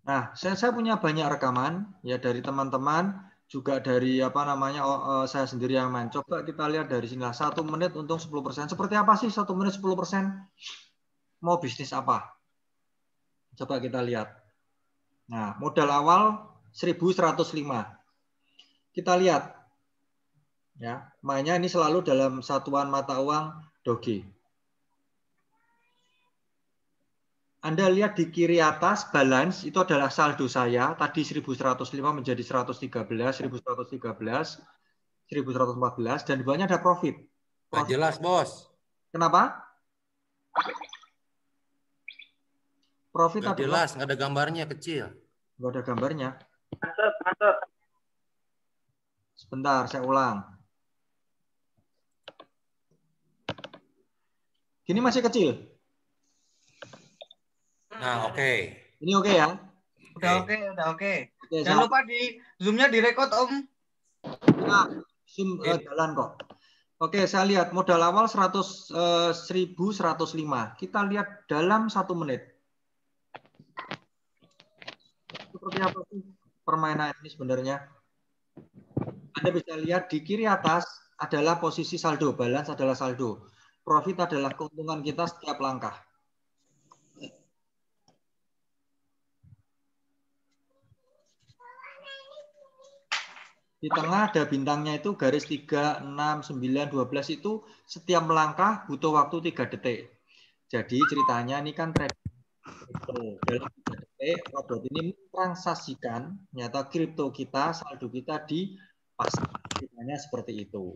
Nah, saya punya banyak rekaman ya dari teman-teman, juga dari apa namanya saya sendiri yang main. Coba kita lihat dari sini lah. 1 menit untung 10%. Seperti apa sih 1 menit 10%? Mau bisnis apa? Coba kita lihat. Nah, modal awal 1.105. Kita lihat ya, mainnya ini selalu dalam satuan mata uang doge. Anda lihat di kiri atas balance itu adalah saldo saya. Tadi 1.105 menjadi 113, 1.113, 1.114 dan di bawahnya ada profit. Nggak jelas, Bos. Kenapa? Profit Nggak adalah jelas, nggak ada gambarnya kecil. nggak ada gambarnya. Sebentar, saya ulang. Gini masih kecil. Nah, oke. Ini oke ya? Udah oke, udah oke. Oke, Jangan lupa di zoom-nya direkod, Om. Ya, zoom jalan kok. Oke, saya lihat modal awal 1.105. Kita lihat dalam 1 menit. Seperti apa sih permainan ini sebenarnya? Anda bisa lihat di kiri atas adalah posisi saldo, balance adalah saldo. Profit adalah keuntungan kita setiap langkah. Di tengah ada bintangnya itu garis 3, 6, 9, 12 itu setiap melangkah butuh waktu 3 detik. Jadi ceritanya ini kan trading kripto. Dalam 3 detik, robot ini mentransaksikan nyata kripto kita, saldo kita di pasar. Ceritanya seperti itu.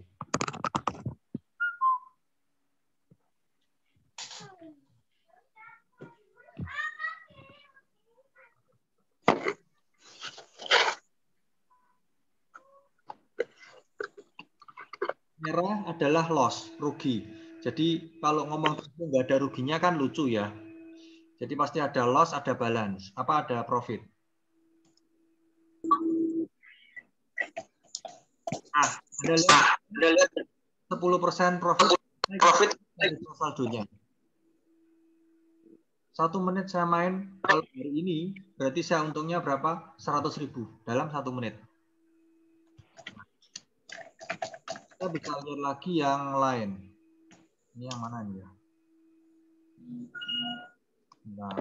Merah adalah loss, rugi. Jadi kalau ngomong nggak ada ruginya kan lucu ya. Jadi pasti ada loss, ada balance. Apa ada profit? Ah, Anda lihat 10% profit saldonya. 1 menit saya main, kalau hari ini berarti saya untungnya berapa? 100.000 dalam 1 menit. Kita bisa lihat lagi yang lain. Ini yang mana ini ya? Nah,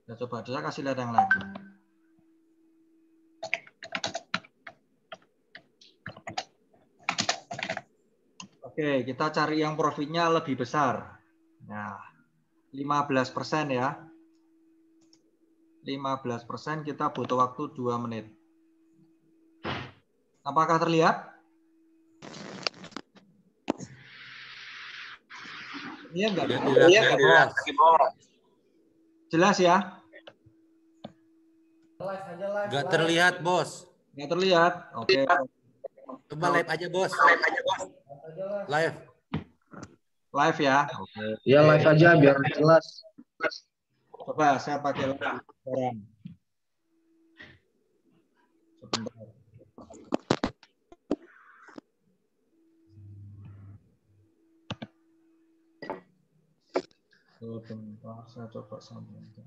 saya coba saya kasih lihat yang lain. Oke, kita cari yang profitnya lebih besar. Nah, 15% ya. 15% kita butuh waktu 2 menit. Apakah terlihat? Iya enggak? Jelas. Jelas ya? Nggak terlihat, Bos. Nggak terlihat. Oke. Coba live aja, Bos. Live. Live ya. Oke. Ya live aja biar jelas. Coba saya pakai lagi sekarang. Sebentar. Sebentar, saya coba sambungkan.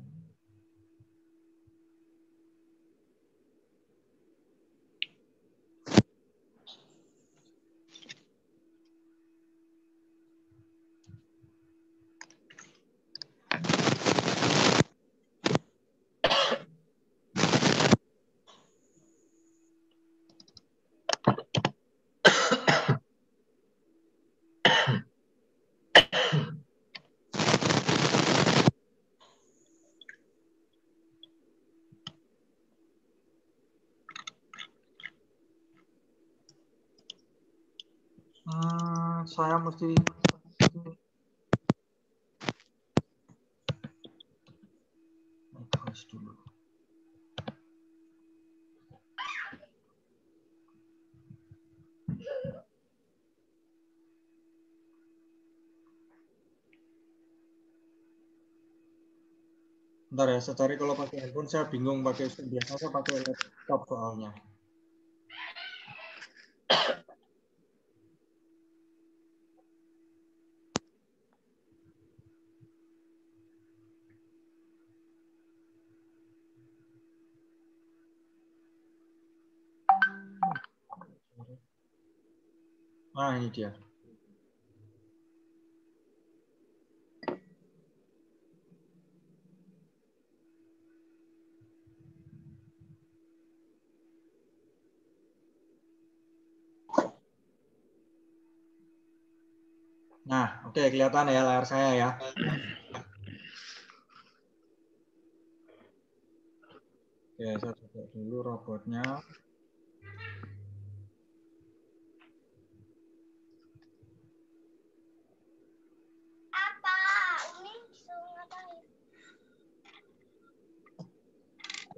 Saya mesti refresh dulu. Bentar ya, saya cari kalau pakai handphone saya bingung pakai biasa saya pakai laptop soalnya. Nah, ini dia. Nah, oke, kelihatan ya layar saya ya. Oke, saya coba dulu robotnya.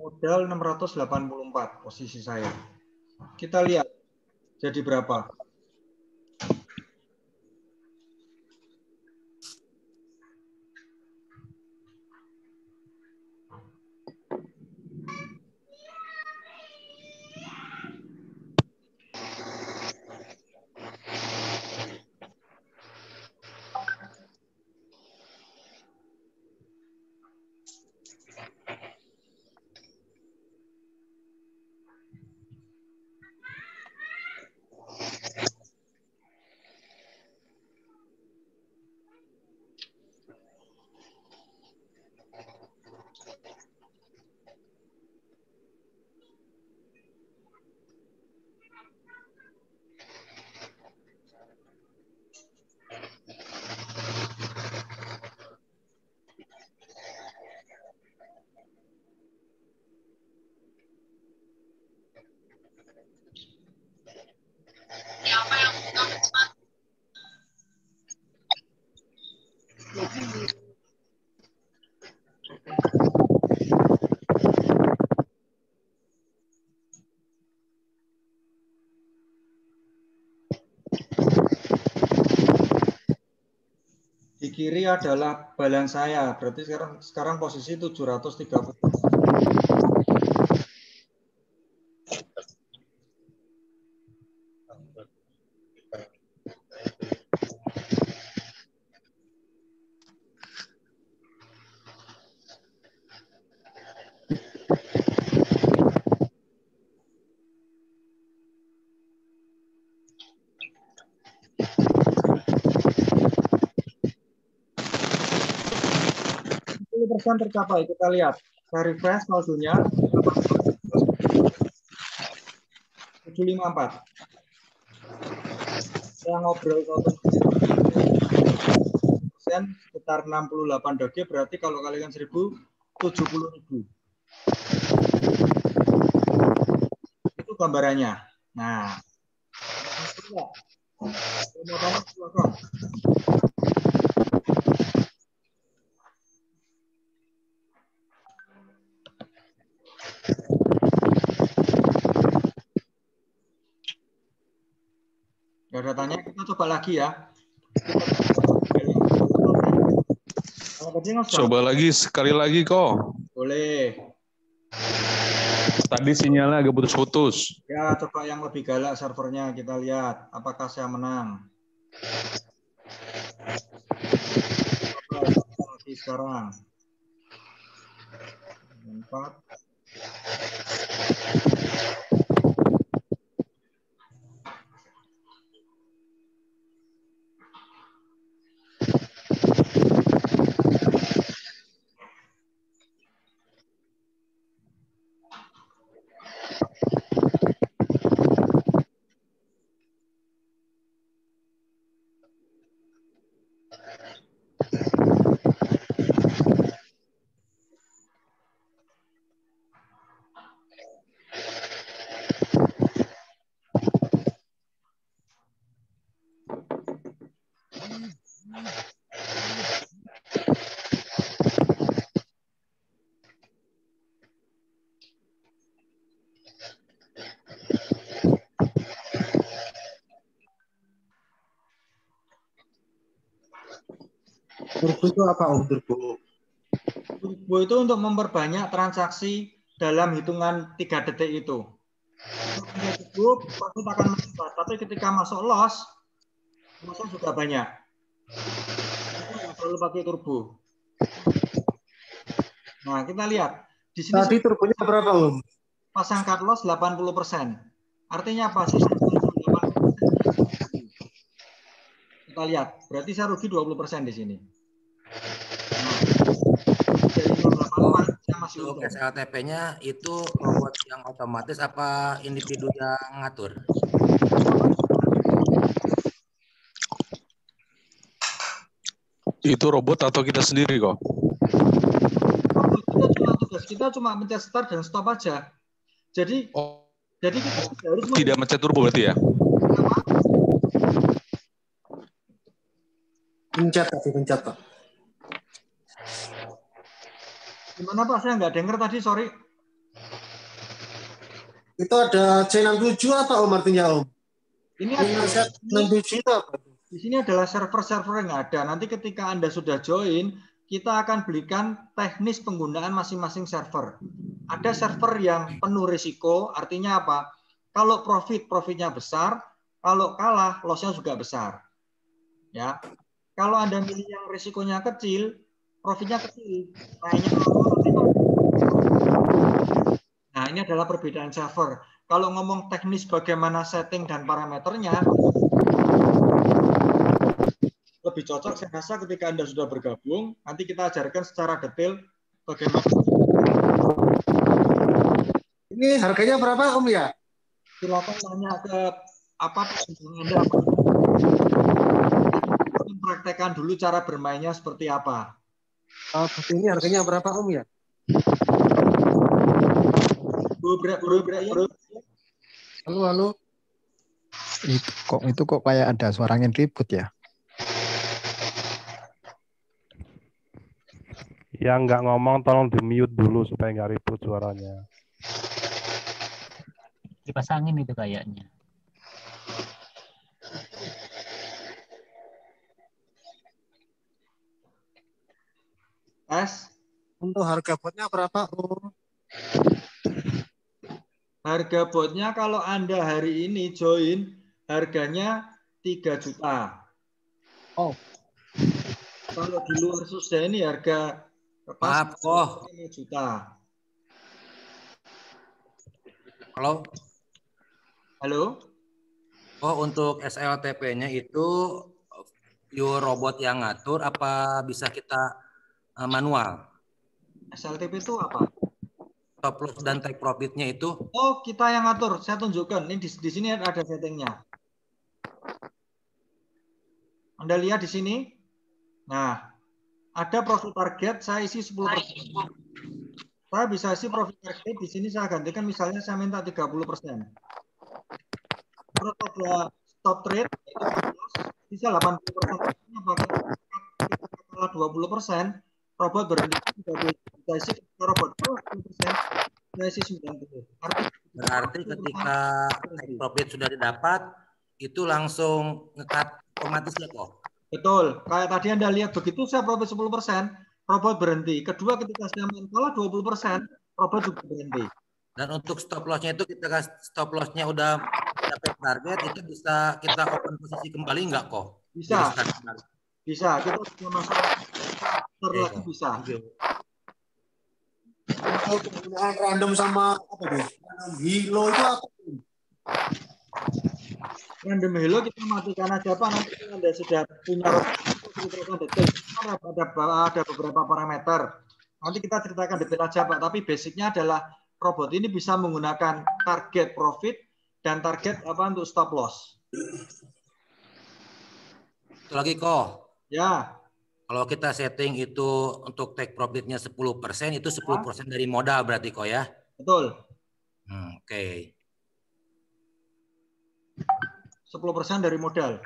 Modal 684 posisi saya. Kita lihat jadi berapa. Di kiri adalah balance saya, berarti sekarang posisi 730. Persen tercapai, kita lihat. Saya refresh saldonya 754. Saya ngobrol persen sekitar 68 doge, berarti kalau kalikan 1000 70.000. Itu gambarannya. Nah, nggak ada tanya, kita coba lagi ya. Coba lagi, sekali lagi kok. Boleh. Tadi sinyalnya agak putus-putus. Ya, coba yang lebih galak servernya, kita lihat apakah saya menang. Coba lagi sekarang. 4. Turbo itu apa Om? Turbo itu untuk memperbanyak transaksi dalam hitungan 3 detik itu. Cukup, profit akan meningkat. Tapi ketika masuk loss juga banyak. Kita nggak perlu pakai turbo. Nah, kita lihat. Di sini tadi turbonya berapa Om? pasang cut loss 80%. Artinya apa sih? kita lihat. Berarti saya rugi 20% di sini. Nah, dari 084 saya masih Untuk untung. SLTP-nya itu robot yang otomatis apa individu yang ngatur? Itu robot atau kita sendiri kok? Tugas kita cuma mencet start dan stop aja. Jadi Oh, kita harus tidak mencet turbo berarti ya? Pencet Pak. Gimana Pak? Saya nggak dengar tadi, sorry. Itu ada C67 apa Om artinya Om? Ini C67 itu apa? di sini adalah server-server yang ada. Nanti ketika Anda sudah join, kita akan belikan teknis penggunaan masing-masing server. Ada server yang penuh risiko, artinya apa? Kalau profitnya besar, kalau kalah, loss-nya juga besar. Ya. Kalau Anda milih yang risikonya kecil, profitnya kecil. Nah, ini adalah perbedaan server. Kalau ngomong teknis bagaimana setting dan parameternya, lebih cocok saya rasa ketika Anda sudah bergabung, nanti kita ajarkan secara detail bagaimana. Ini harganya berapa Om ya? Silakan tanya ke apa Anda. Praktekkan dulu cara bermainnya seperti apa. Ini harganya berapa Om ya? Halo. Itu kok kayak ada suaranya ribut ya? Yang nggak ngomong tolong di-mute dulu supaya nggak ribut suaranya. Dipasangin itu kayaknya. Untuk harga botnya berapa Om? Harga botnya kalau Anda hari ini join, harganya 3 juta. Oh. Kalau di luar sudah ini harga Maaf, kok 5 juta. Halo? Oh, untuk SLTP-nya itu pure robot yang ngatur apa bisa kita manual? SLTP itu apa? Stop loss dan take profit-nya itu? Oh, kita yang ngatur. Saya tunjukkan. Ini di sini ada settingnya. Anda lihat di sini. Nah, ada profit target. Saya isi 10%. Saya bisa isi profit target. Di sini saya gantikan. Misalnya saya minta 30%. Terus ada stop trade. Bisa 80%. Kalau 20%, robot berhenti. Bisa isi robot 10%. Isi 90. Berarti ketika take profit sudah didapat, itu langsung nge-cut otomatis ya kok? Betul. Kayak tadi Anda lihat begitu saya profit 10%, robot berhenti. Kedua ketika saya main kalah 20%, robot juga berhenti. Dan untuk stop loss-nya itu kita stop loss-nya udah dapat target, itu bisa kita open posisi kembali nggak kok? Bisa. Bisa. Kita bisa masuk lagi bisa. Penggunaan random sama apa tuh? Hilo itu apa? Random hilo kita matikan aja Pak. Nanti Anda sudah punya ada beberapa parameter. Nanti kita ceritakan detail aja Pak. Tapi basicnya adalah robot ini bisa menggunakan target profit dan target apa untuk stop loss. Itu lagi kok. Ya. Kalau kita setting itu untuk take profit-nya 10%, itu 10% dari modal berarti kok ya? Betul. Oke. 10% dari modal.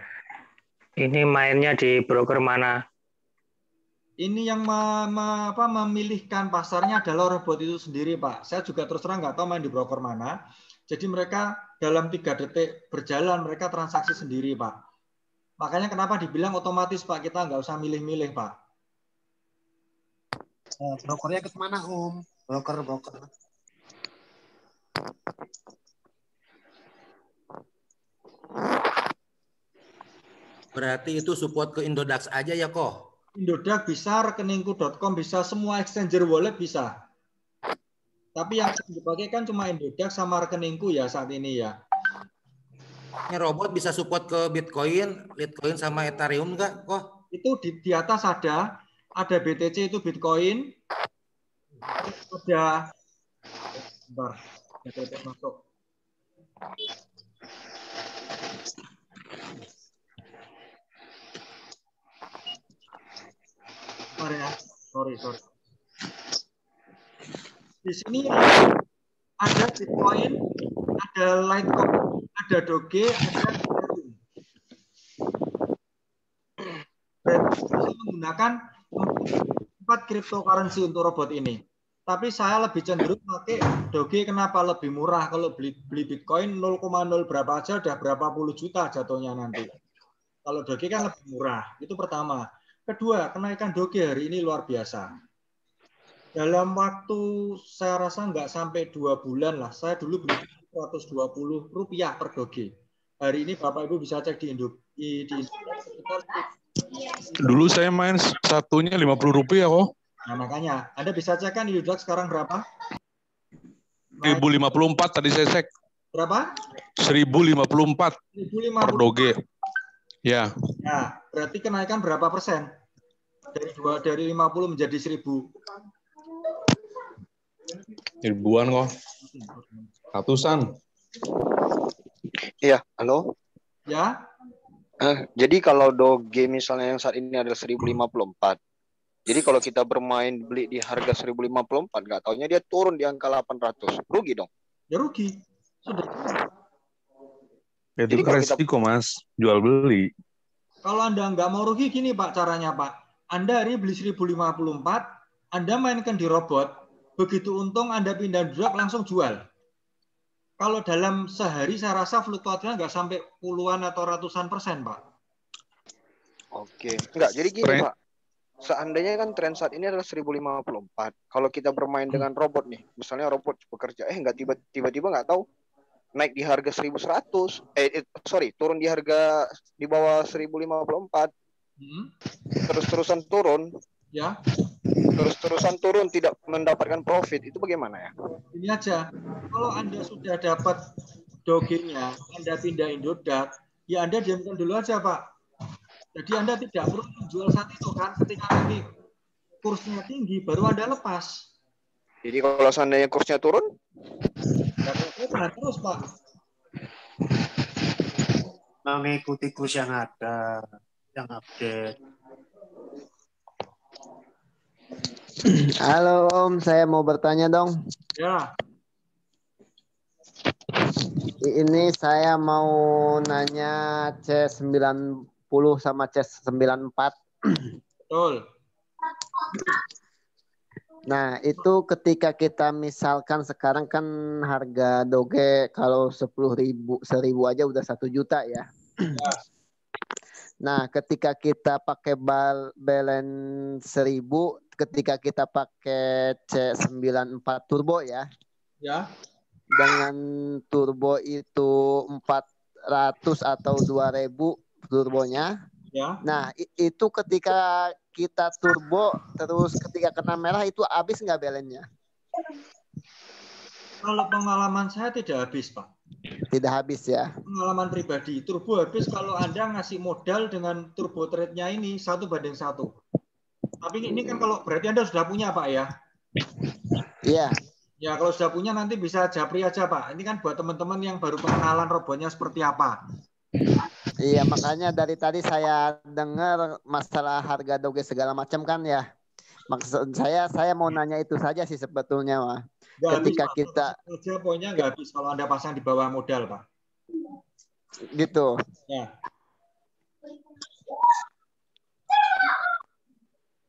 Ini mainnya di broker mana? Ini yang memilihkan pasarnya adalah robot itu sendiri, Pak. Saya juga terus terang nggak tahu main di broker mana. Jadi mereka dalam 3 detik berjalan, mereka transaksi sendiri, Pak. Makanya kenapa dibilang otomatis, Pak. Kita nggak usah milih-milih, Pak. Brokernya ke mana, Om? Broker. Berarti itu support ke Indodax aja ya kok? Indodax bisa, rekeningku.com bisa, semua exchanger wallet bisa. Tapi yang dipakai kan cuma Indodax sama rekeningku ya saat ini ya. Ini robot bisa support ke Bitcoin, Litecoin sama Ethereum nggak kok? Itu di atas ada BTC itu Bitcoin, ada bentar, BTC masuk. Sorry ya, sorry. Di sini ada Bitcoin, ada Litecoin, ada Doge, ada Ethereum. Berarti saya menggunakan 4 cryptocurrency untuk robot ini. Tapi saya lebih cenderung pakai Doge. Kenapa lebih murah? Kalau beli Bitcoin 0,0 berapa aja udah berapa puluh juta jatuhnya nanti. Kalau Doge kan lebih murah. Itu pertama. Kedua, kenaikan Doge hari ini luar biasa. Dalam waktu saya rasa nggak sampai 2 bulan lah. Saya dulu beli Rp120 per Doge. Hari ini Bapak Ibu bisa cek di Dulu saya main satunya Rp50 kok. Nah makanya, Anda bisa cek kan Indodax sekarang berapa? 1054 tadi saya cek. Berapa? 1054 per 1054. Doge. Ya. Nah, berarti kenaikan berapa persen? Dari 50 menjadi 1000. Ribuan kok. Ratusan. Iya, halo. Ya. Jadi kalau Doge misalnya yang saat ini adalah 1054. Jadi kalau kita bermain beli di harga 1054, nggak taunya dia turun di angka 800. Rugi dong. Ya rugi. Sudah. Itu Jadi kalau resiko Mas, jual beli. Kalau Anda nggak mau rugi gini Pak caranya Pak. Anda hari beli 1054, Anda mainkan di robot, begitu untung Anda pindah drop langsung jual. Kalau dalam sehari saya rasa fluktuasinya nggak sampai puluhan atau ratusan persen Pak. Oke. Enggak, jadi gini Pak. Seandainya kan tren saat ini adalah 1054. Kalau kita bermain dengan robot nih, misalnya robot bekerja, nggak tiba-tiba nggak tahu naik di harga 1100. Turun di harga di bawah 1054. Terus-terusan turun. Ya. Terus-terusan turun tidak mendapatkan profit. Itu bagaimana ya? Ini aja. Kalau Anda sudah dapat Doge-nya, Anda pindah Indodax, ya Anda diamkan dulu aja Pak. Jadi Anda tidak perlu menjual saat itu kan, ketika nanti kursnya tinggi baru Anda lepas. Jadi kalau seandainya kursnya turun, ya terus Pak. Mengikuti kurs yang ada, yang update. Halo Om, saya mau bertanya dong. Ya. Ini saya mau nanya C90 sama C94. Betul. Nah, itu ketika kita misalkan sekarang kan harga Doge kalau 10.000 aja udah 1 juta ya. Nah, ketika kita pakai balance 1000, ketika kita pakai C94 turbo ya. Ya. Dengan turbo itu 400 atau 2000 turbonya. Ya. Nah, itu ketika kita turbo terus ketika kena merah itu habis nggak balance-nya? Kalau pengalaman saya tidak habis, Pak. Tidak habis ya. Pengalaman pribadi, turbo habis kalau Anda ngasih modal dengan turbo trade-nya ini 1:1. Tapi ini kan kalau berarti Anda sudah punya, Pak ya? Iya. Ya, kalau sudah punya nanti bisa japri aja, Pak. Ini kan buat teman-teman yang baru pengenalan robotnya seperti apa. Iya, makanya dari tadi saya dengar masalah harga Doge segala macam kan ya. Maksud saya mau nanya itu saja sih sebetulnya, Wah. Ketika habis, kita aja poinnya nggak habis kalau Anda pasang di bawah modal, Pak. Gitu. Ya.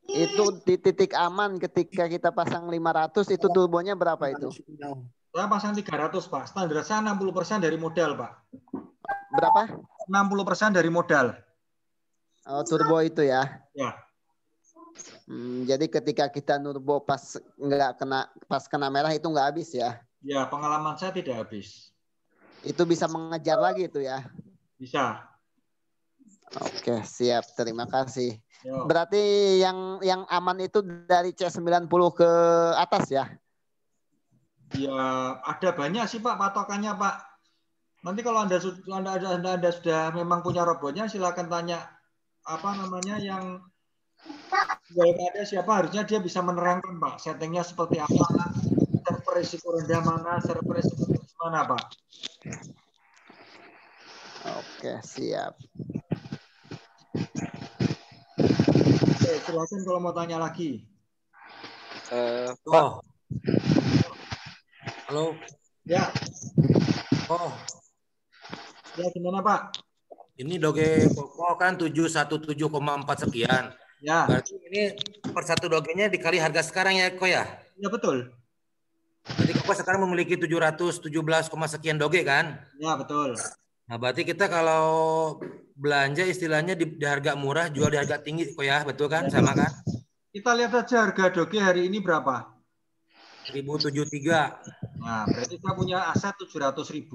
Itu di titik aman ketika kita pasang 500 itu turbonya berapa itu? Saya pasang 300, Pak. Standar saya 60% dari modal, Pak. Berapa? 60% dari modal. Oh, turbo itu ya. Ya. Jadi ketika kita turbo pas kena merah itu nggak habis ya? Ya, pengalaman saya tidak habis. Itu bisa mengejar lagi itu ya? Bisa. Oke, siap. Terima kasih. Yo. Berarti yang aman itu dari C90 ke atas ya? Ya, ada banyak sih Pak patokannya Pak. Nanti kalau Anda sudah memang punya robotnya, silakan tanya apa namanya yang ada siapa, harusnya dia bisa menerangkan Pak settingnya seperti apa, server risiko rendah mana, server risiko tinggi mana Pak. Oke, siap. Oke, silakan kalau mau tanya lagi. Pak. Halo. Ya. Oh. Ya, gimana Pak? Ini doge pokok kan 717,4 sekian. Ya. Berarti ini per satu dogenya dikali harga sekarang ya, Ko ya? Ya, betul. Jadi Koko sekarang memiliki 717, sekian doge kan? Ya, betul. Nah, berarti kita kalau belanja istilahnya di harga murah, jual di harga tinggi, Ko ya? Betul kan? Sama kan? Kita lihat saja harga doge hari ini berapa? 1073. Nah, berarti kita punya aset 700.000.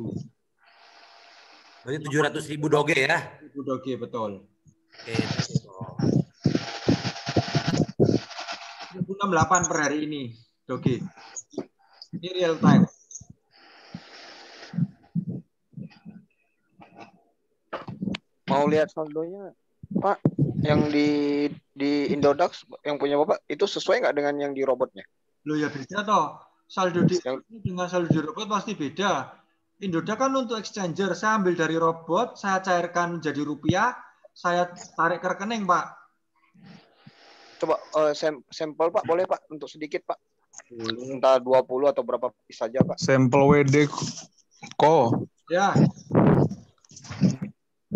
Berarti 700.000 doge ya? 1000 doge, betul. Oke. 1068 per hari ini doge. Ini real time. Mau lihat saldonya, Pak? Yang di Indodax yang punya Bapak itu sesuai nggak dengan yang di robotnya? Loh ya beda toh. Saldo di dengan saldo di robot pasti beda. Indodax kan untuk exchanger, saya ambil dari robot, saya cairkan menjadi rupiah, saya tarik ke rekening, Pak. Coba sampel Pak, boleh Pak untuk sedikit Pak? Entah 20 atau berapa piece saja Pak. Sampel WD Ko. Ya.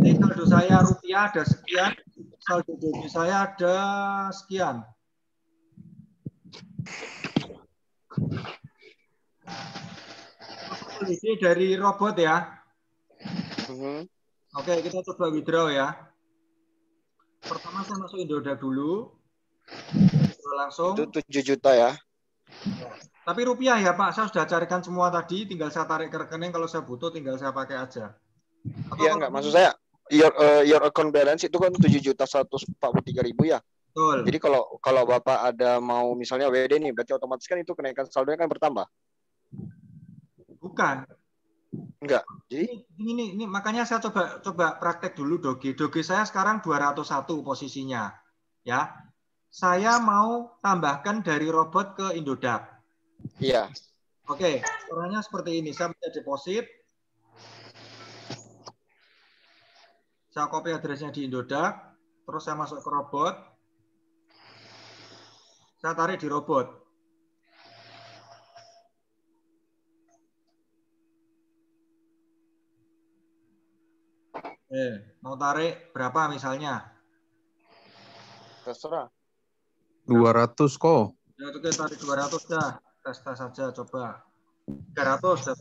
Ini saldo saya rupiah ada sekian, saldo doge saya ada sekian. Ini dari robot ya. Oke, kita coba withdraw ya. Pertama saya masuk Indodax dulu. Langsung. Itu 7 juta ya. Tapi rupiah ya Pak, saya sudah carikan semua tadi, tinggal saya tarik ke rekening, kalau saya butuh tinggal saya pakai aja. Iya enggak, maksud saya your account balance itu kan 7.143.000 ya. Betul. Jadi kalau Bapak ada mau misalnya WD nih, berarti otomatis kan itu kenaikan saldonya kan bertambah. Bukan. Enggak. Jadi ini makanya saya coba praktek dulu doge. Doge saya sekarang 201 posisinya. Ya. Saya mau tambahkan dari robot ke Indodax. Iya. Oke, caranya seperti ini. Saya punya deposit. Saya copy addressnya di Indodax, terus saya masuk ke robot. Saya tarik di robot. Mau tarik berapa misalnya? Terserah. 200 Ko. Ya, oke, tarik 200 dah. Tes saja coba. 300 dah.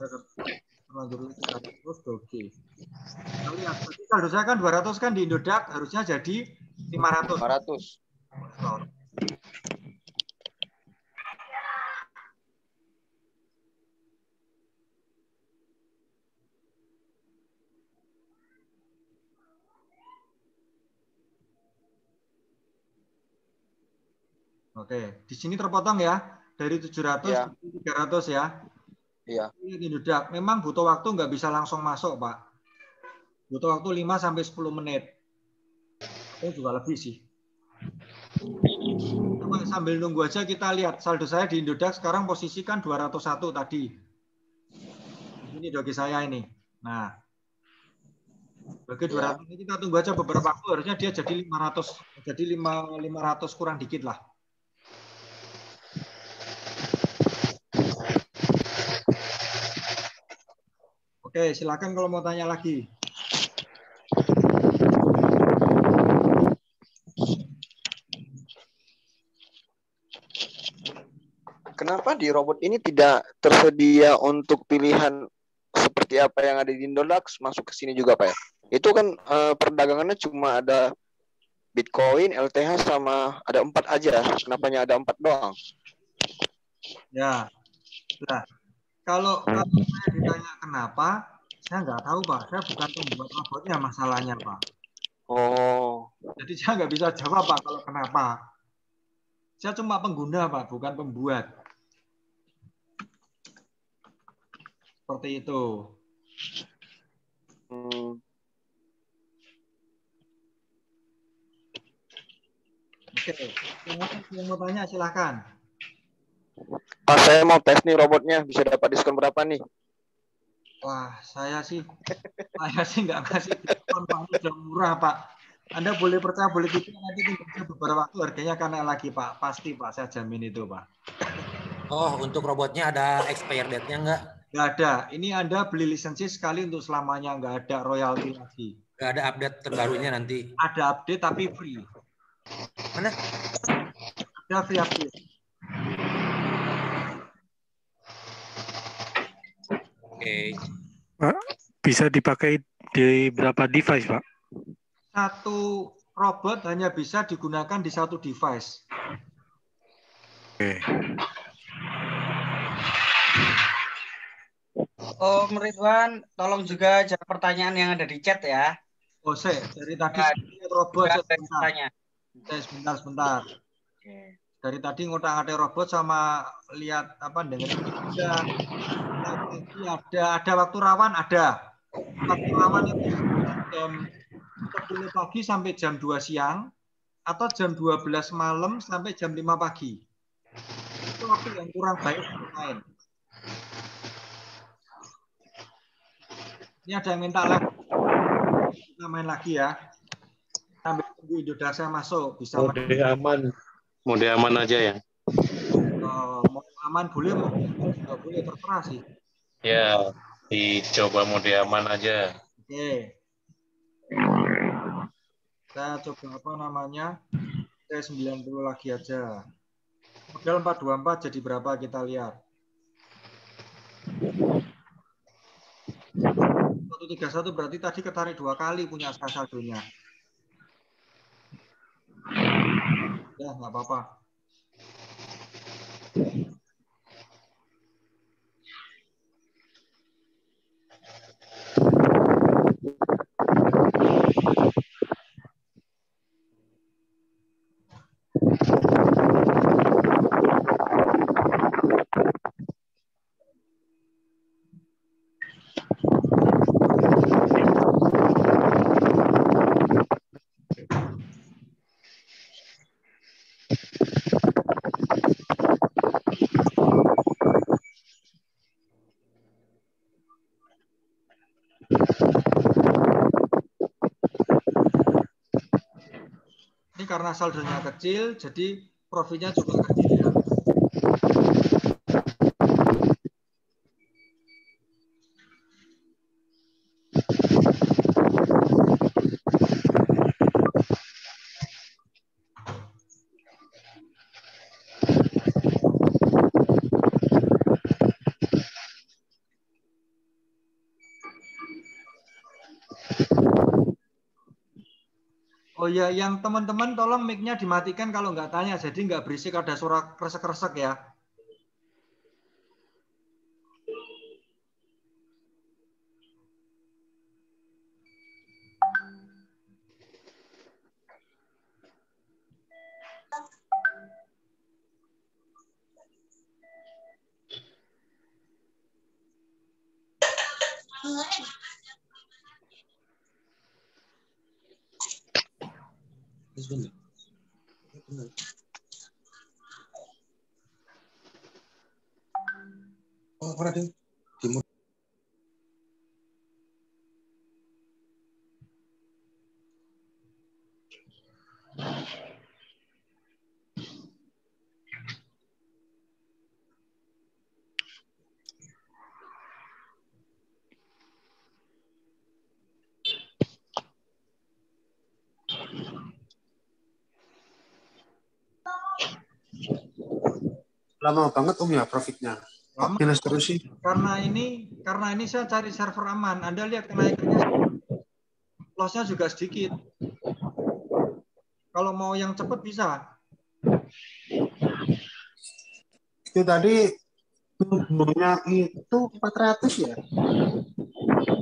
Lanjut 300 doge. Kita lihat, saldo saya kan 200 kan di Indodax, harusnya jadi 500. 500. Oke, di sini terpotong ya dari 700 ya. ke 300 ya. Iya. Ini Indodax memang butuh waktu, nggak bisa langsung masuk, Pak. Butuh waktu 5 sampai 10 menit. Itu juga lebih sih. Coba sambil nunggu aja kita lihat saldo saya di Indodax sekarang posisi kan 201 tadi. Ini doge saya ini. Nah, doge 200 ini kita tunggu aja beberapa waktu, harusnya dia jadi 500, jadi 500 kurang dikit lah. Oke, silakan kalau mau tanya lagi. Kenapa di robot ini tidak tersedia untuk pilihan seperti apa yang ada di Indodax masuk ke sini juga Pak ya? Itu kan perdagangannya cuma ada Bitcoin, LTH sama ada 4 aja. Kenapanya ada 4 doang? Ya. Nah, kalau saya ditanya kenapa, saya nggak tahu Pak. Saya bukan pembuat robotnya masalahnya Pak. Oh. Jadi saya nggak bisa jawab Pak kalau kenapa. Saya cuma pengguna Pak, bukan pembuat. Seperti itu. Oke, yang mau tanya silahkan. Pas saya mau tes nih robotnya, bisa dapat diskon berapa nih? Wah, saya sih nggak ngasih diskon, Pak. Ini udah murah, Pak. Anda boleh percaya, boleh tidak, nanti tunggu beberapa waktu harganya akan naik lagi, Pak. Pasti, Pak. Saya jamin itu, Pak. Oh, untuk robotnya ada expire date-nya nggak? Nggak ada. Ini Anda beli lisensi sekali untuk selamanya. Nggak ada royalti lagi. Nggak ada update terbarunya nanti? Ada update, tapi free. Mana? Ada free update. Oke. Pak, bisa dipakai di berapa device, Pak? Satu robot hanya bisa digunakan di satu device. Oke. Om Ridwan, tolong juga jawab pertanyaan yang ada di chat ya. Oh, dari tadi Ya, robot sebentar. sebentar. Dari tadi ngotak-ngatik robot sama lihat apa dengerin ada waktu rawan ada. Waktu rawan itu jam 10 pagi sampai jam 2 siang atau jam 12 malam sampai jam 5 pagi. Itu waktu yang kurang baik untuk main. Ini ada yang minta live. Kita main lagi ya. Sambil tunggu Indodax masuk bisa Mode aman aja ya. Mau aman boleh, mau juga boleh, terserah sih. Ya, dicoba mode aman aja. Oke. Kita coba apa namanya? T90 lagi aja. Modal 424 jadi berapa kita lihat. 131 berarti tadi ketarik 2 kali punya saldonya. Ya, nggak apa-apa. Ini karena saldonya kecil, jadi profitnya juga kecil ya. Oh ya, yang teman-teman tolong mic-nya dimatikan kalau nggak tanya, jadi nggak berisik ada suara kresek-kresek ya. Oh, Raden. Lama banget Om ya profitnya. Lama. Minus terus sih. Karena ini saya cari server aman. Anda lihat kenaikannya loss-nya juga sedikit. Kalau mau yang cepat bisa. Itu tadi turbonya itu 400 ya?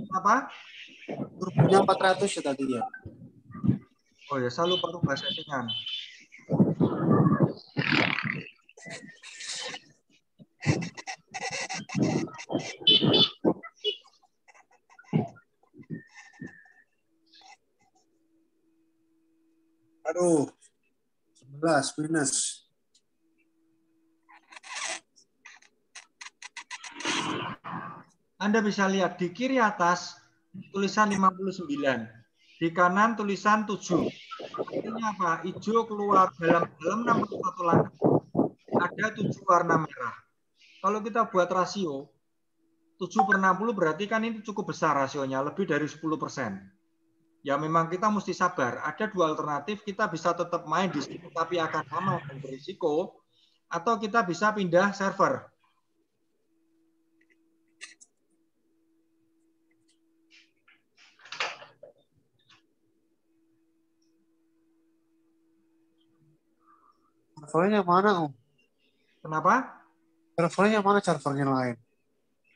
Apa? Turbonya 400 ya tadi ya? Oh ya, saya lupa rubah settingan. Aduh. 11 minus. Anda bisa lihat di kiri atas tulisan 59. Di kanan tulisan 7. Artinya apa? Hijau keluar dalam 61 langkah. Ada 7 warna merah. Kalau kita buat rasio 7/60 berarti kan ini cukup besar rasionya, lebih dari 10%. Ya memang kita mesti sabar. Ada dua alternatif, kita bisa tetap main di situ tapi akan lama dan berisiko, atau kita bisa pindah server. Servernya mana, Om? Kenapa? Servernya mana servernya lain?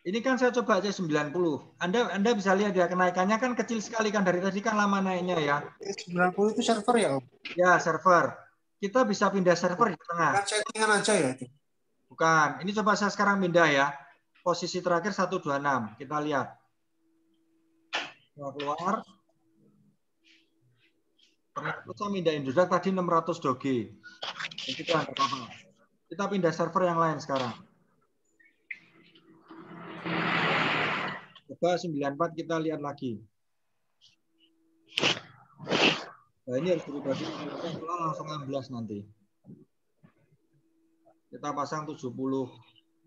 Ini kan saya coba aja 90. Anda bisa lihat ya kenaikannya kan kecil sekali kan dari tadi kan lama naiknya ya. 90 itu server ya, Om? Ya, server. Kita bisa pindah server di tengah. Kan settingan aja ya itu. Bukan. Ini coba saya sekarang pindah ya. Posisi terakhir 126. Kita lihat. Keluar. Ternyata saya pindahin juga tadi 600 doge. Kita nggak apa-apa. Kita pindah server yang lain sekarang. Coba 94 kita lihat lagi. Nah ini harus dibagi langsung 16 nanti. Kita pasang 70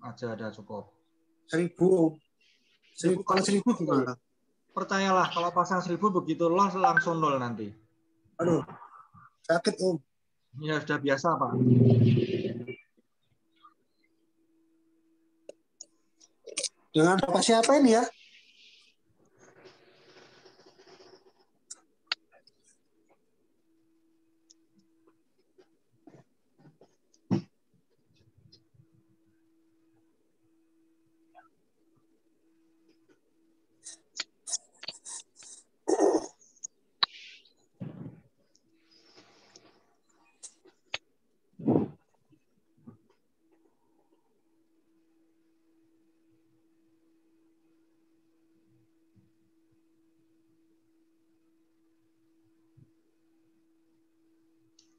aja ada cukup. 1000, Om. Kalau 1000 gimana? Percayalah kalau pasang 1000 begitu loss langsung 0 nanti. Aduh, sakit, Om. Ya sudah biasa, Pak. Dengan Bapak siapa ini ya?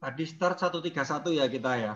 Tadi start 131 ya kita ya.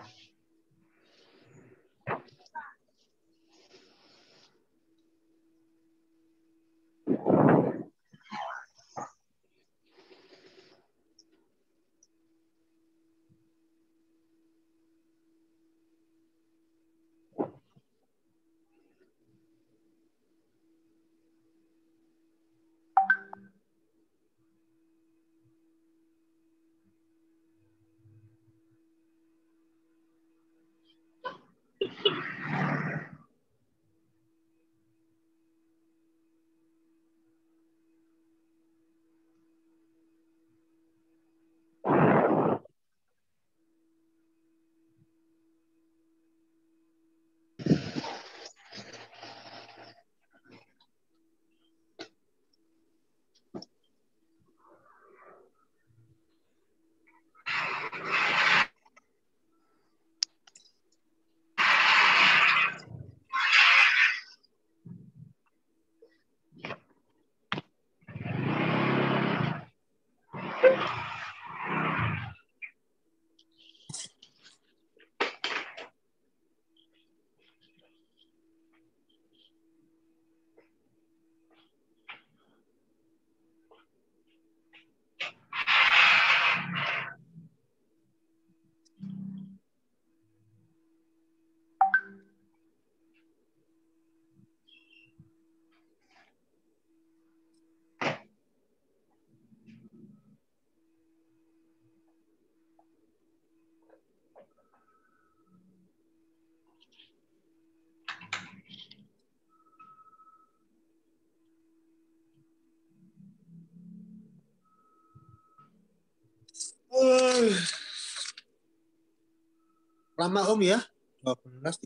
Lama, Om ya? 12,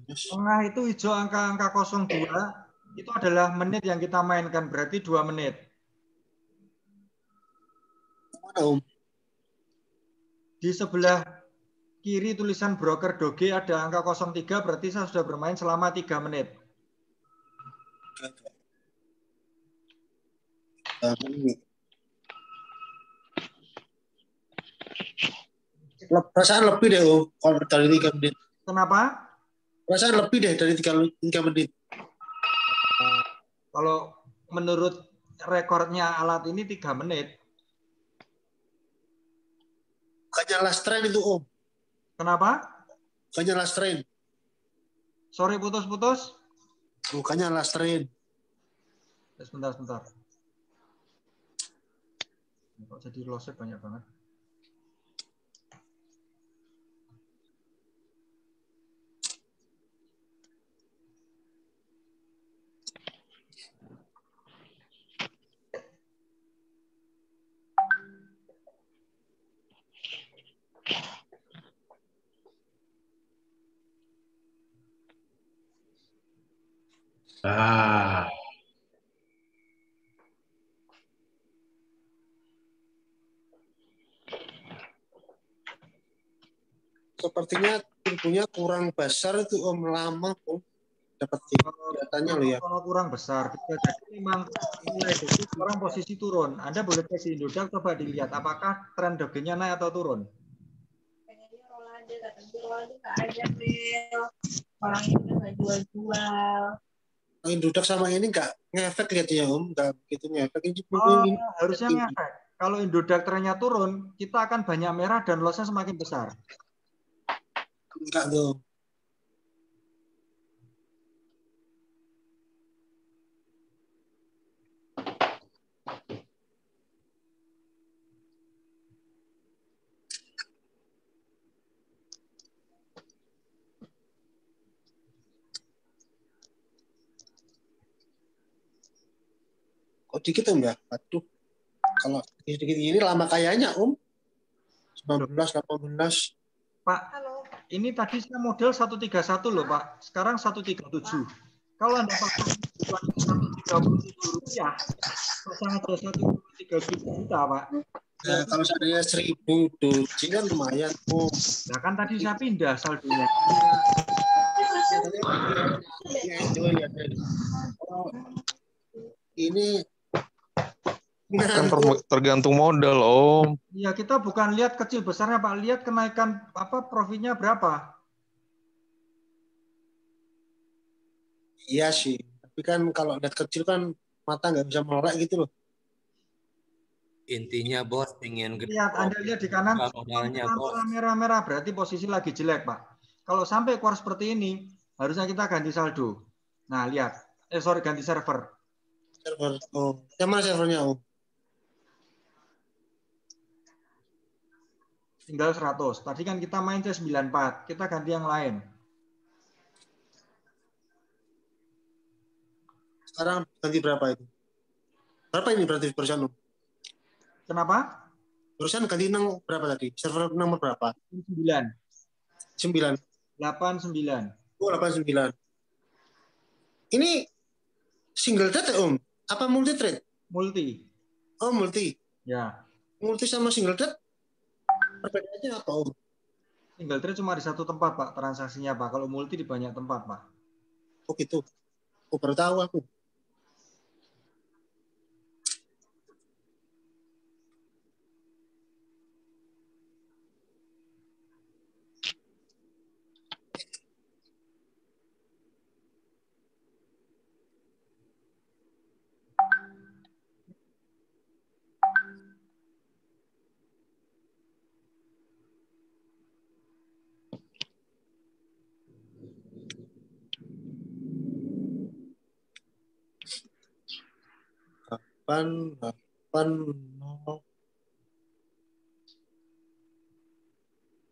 13. Tengah itu hijau angka-angka 02 itu adalah menit yang kita mainkan berarti 2 menit. Mana, Om? Di sebelah kiri tulisan broker doge ada angka 03 berarti saya sudah bermain selama 3 menit. Perasaan lebih deh Om kalau dari 3 menit. Kenapa? Perasaan lebih deh dari 3 menit. Kalau menurut rekornya alat ini 3 menit. Bukannya last train itu Om. Kenapa? Bukannya last train. Sorry, putus-putus. Bukannya last train. Sebentar. Kok jadi lossnya banyak banget. Sepertinya turbonya kurang besar itu Om, lama Om. Dapat datanya loh ya. Kalau kurang besar, bisa jadi memang nilai doge sekarang posisi turun. Anda boleh cek di Indodax, coba dilihat apakah tren dogenya naik atau turun. Orang itu nggak jual-jual. Indodax sama ini nggak ngefek lihatnya Om, nggak begitu ngefek. Ini Harusnya ngefek. Kalau Indodax trennya turun, kita akan banyak merah dan lossnya semakin besar. Enggak tuh. Kok dikit Om ya? Aduh. Kalau sedikit ini lama kayaknya Om. 19, 18. Pak, ini tadi saya model 131 loh Pak. Sekarang 137. Kalau Anda pakai 137 rupiah, pasang aja 137 juta Pak. Nah, kalau seandainya 1000 doji kan lumayan Om. Nah kan tadi saya pindah saldonya. Ini Kan tergantung modal, Om. Iya, kita bukan lihat kecil besarnya, Pak. Lihat kenaikan profitnya berapa. Iya sih. Tapi kan kalau lihat kecil kan mata nggak bisa melek gitu loh. Intinya bos pengen gede. Lihat, Anda lihat di kanan, modalnya bos. merah-merah berarti posisi lagi jelek, Pak. Kalau sampai keluar seperti ini, harusnya kita ganti saldo. Nah, lihat. Ganti server. Server. Oh, yang mana servernya, Om? Tinggal 100. Tadi kan kita main C94. Kita ganti yang lain. Sekarang ganti berapa itu? Berapa ini berarti persen? Kenapa? Persen ganti berapa tadi? Server nomor berapa? 9. 9. 89. Oh, 89. Ini single trade Om? Apa multi trade? Multi. Oh, multi. Ya. Multi sama single trade perbedaannya apa Om? Single trade cuma di satu tempat Pak transaksinya Pak. Kalau multi di banyak tempat Pak. Oh gitu. Oh, baru tahu aku.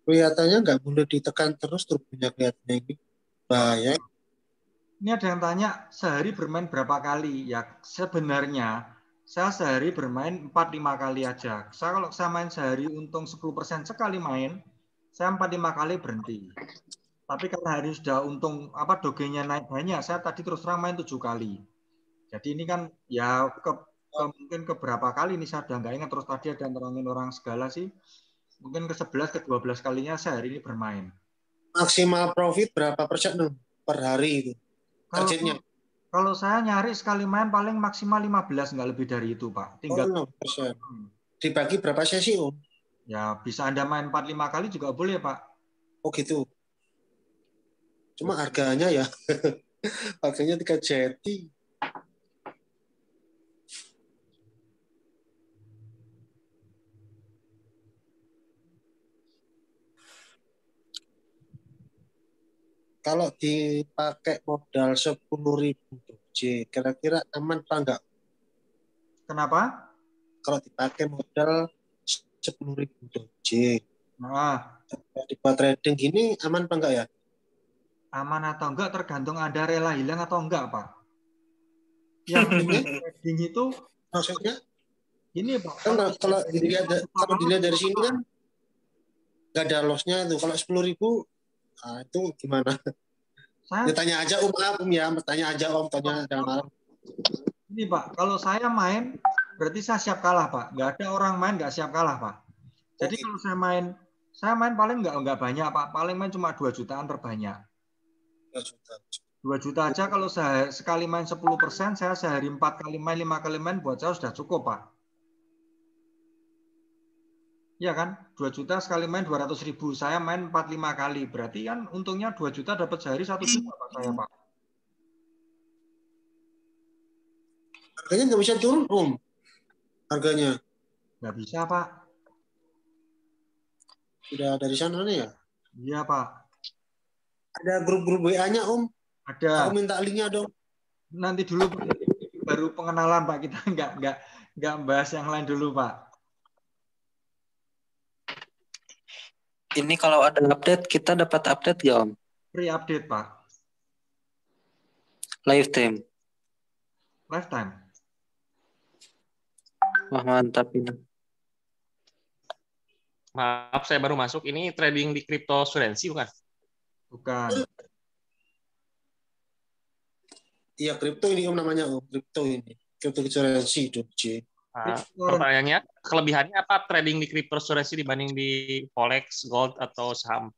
Kelihatannya nggak boleh ditekan terus turbonya kelihatannya ini bahaya. Ini ada yang tanya sehari bermain berapa kali? Ya sebenarnya saya sehari bermain 4-5 kali aja. Kalau saya main sehari untung 10% sekali main, saya 4-5 kali berhenti. Tapi karena hari sudah untung dogenya naik banyak, saya tadi terus terang main 7 kali. Jadi ini kan ya mungkin ke berapa kali ini saya udah nggak ingat, terus tadi ada nerangin orang segala sih. Mungkin ke 11 ke 12 kalinya saya hari ini bermain. Maksimal profit berapa persen per hari itu? Targetnya? Kalau saya nyari sekali main paling maksimal 15, nggak lebih dari itu Pak. Tinggal 6%. Dibagi berapa sesi Om? Ya bisa Anda main 4-5 kali juga boleh Pak. Oh gitu. Cuma harganya ya, harganya 3 jeti. Kalau dipakai modal 10.000 J, kira-kira aman apa enggak? Kenapa? Kalau dipakai modal 10.000 J, Nah, dibuat trading gini aman apa enggak ya? aman atau enggak tergantung Anda rela hilang atau enggak Pak. Yang trading itu Maksudnya? ini Pak. Kan kalau dilihat dari sini kan nggak ada loss-nya tuh. Kalau 10.000, itu gimana? Ya, tanya aja Om ya, tanya aja Om, tanya jangan malam. Ini Pak, kalau saya main berarti saya siap kalah Pak. Nggak ada orang main nggak siap kalah Pak. Jadi kalau saya main paling nggak banyak Pak. Paling main cuma 2 jutaan terbanyak. 2 juta aja kalau sekali main 10%, saya sehari 4 kali main, 5 kali main buat saya sudah cukup Pak. Iya kan? 2 juta sekali main 200.000. Saya main 4-5 kali. Berarti kan untungnya 2 juta dapat sehari 1 juta Pak saya Pak. Harganya nggak bisa turun Om. Harganya. Nggak bisa Pak. Sudah dari sana nih ya? Iya Pak. Ada grup-grup WA-nya Om. Ada. Aku minta linknya dong. Nanti dulu baru pengenalan Pak, kita nggak bahas yang lain dulu Pak. Ini kalau ada update kita dapat update gak Om? Free update Pak. Lifetime. Lifetime. Wah mantap ini. Maaf, saya baru masuk. Ini trading di cryptocurrency bukan? Bukan. Iya, kripto ini Om namanya Om. Kripto ini. Cryptocurrency, J. Pertanyaannya, kelebihannya apa trading di cryptocurrency dibanding di forex, gold, atau saham?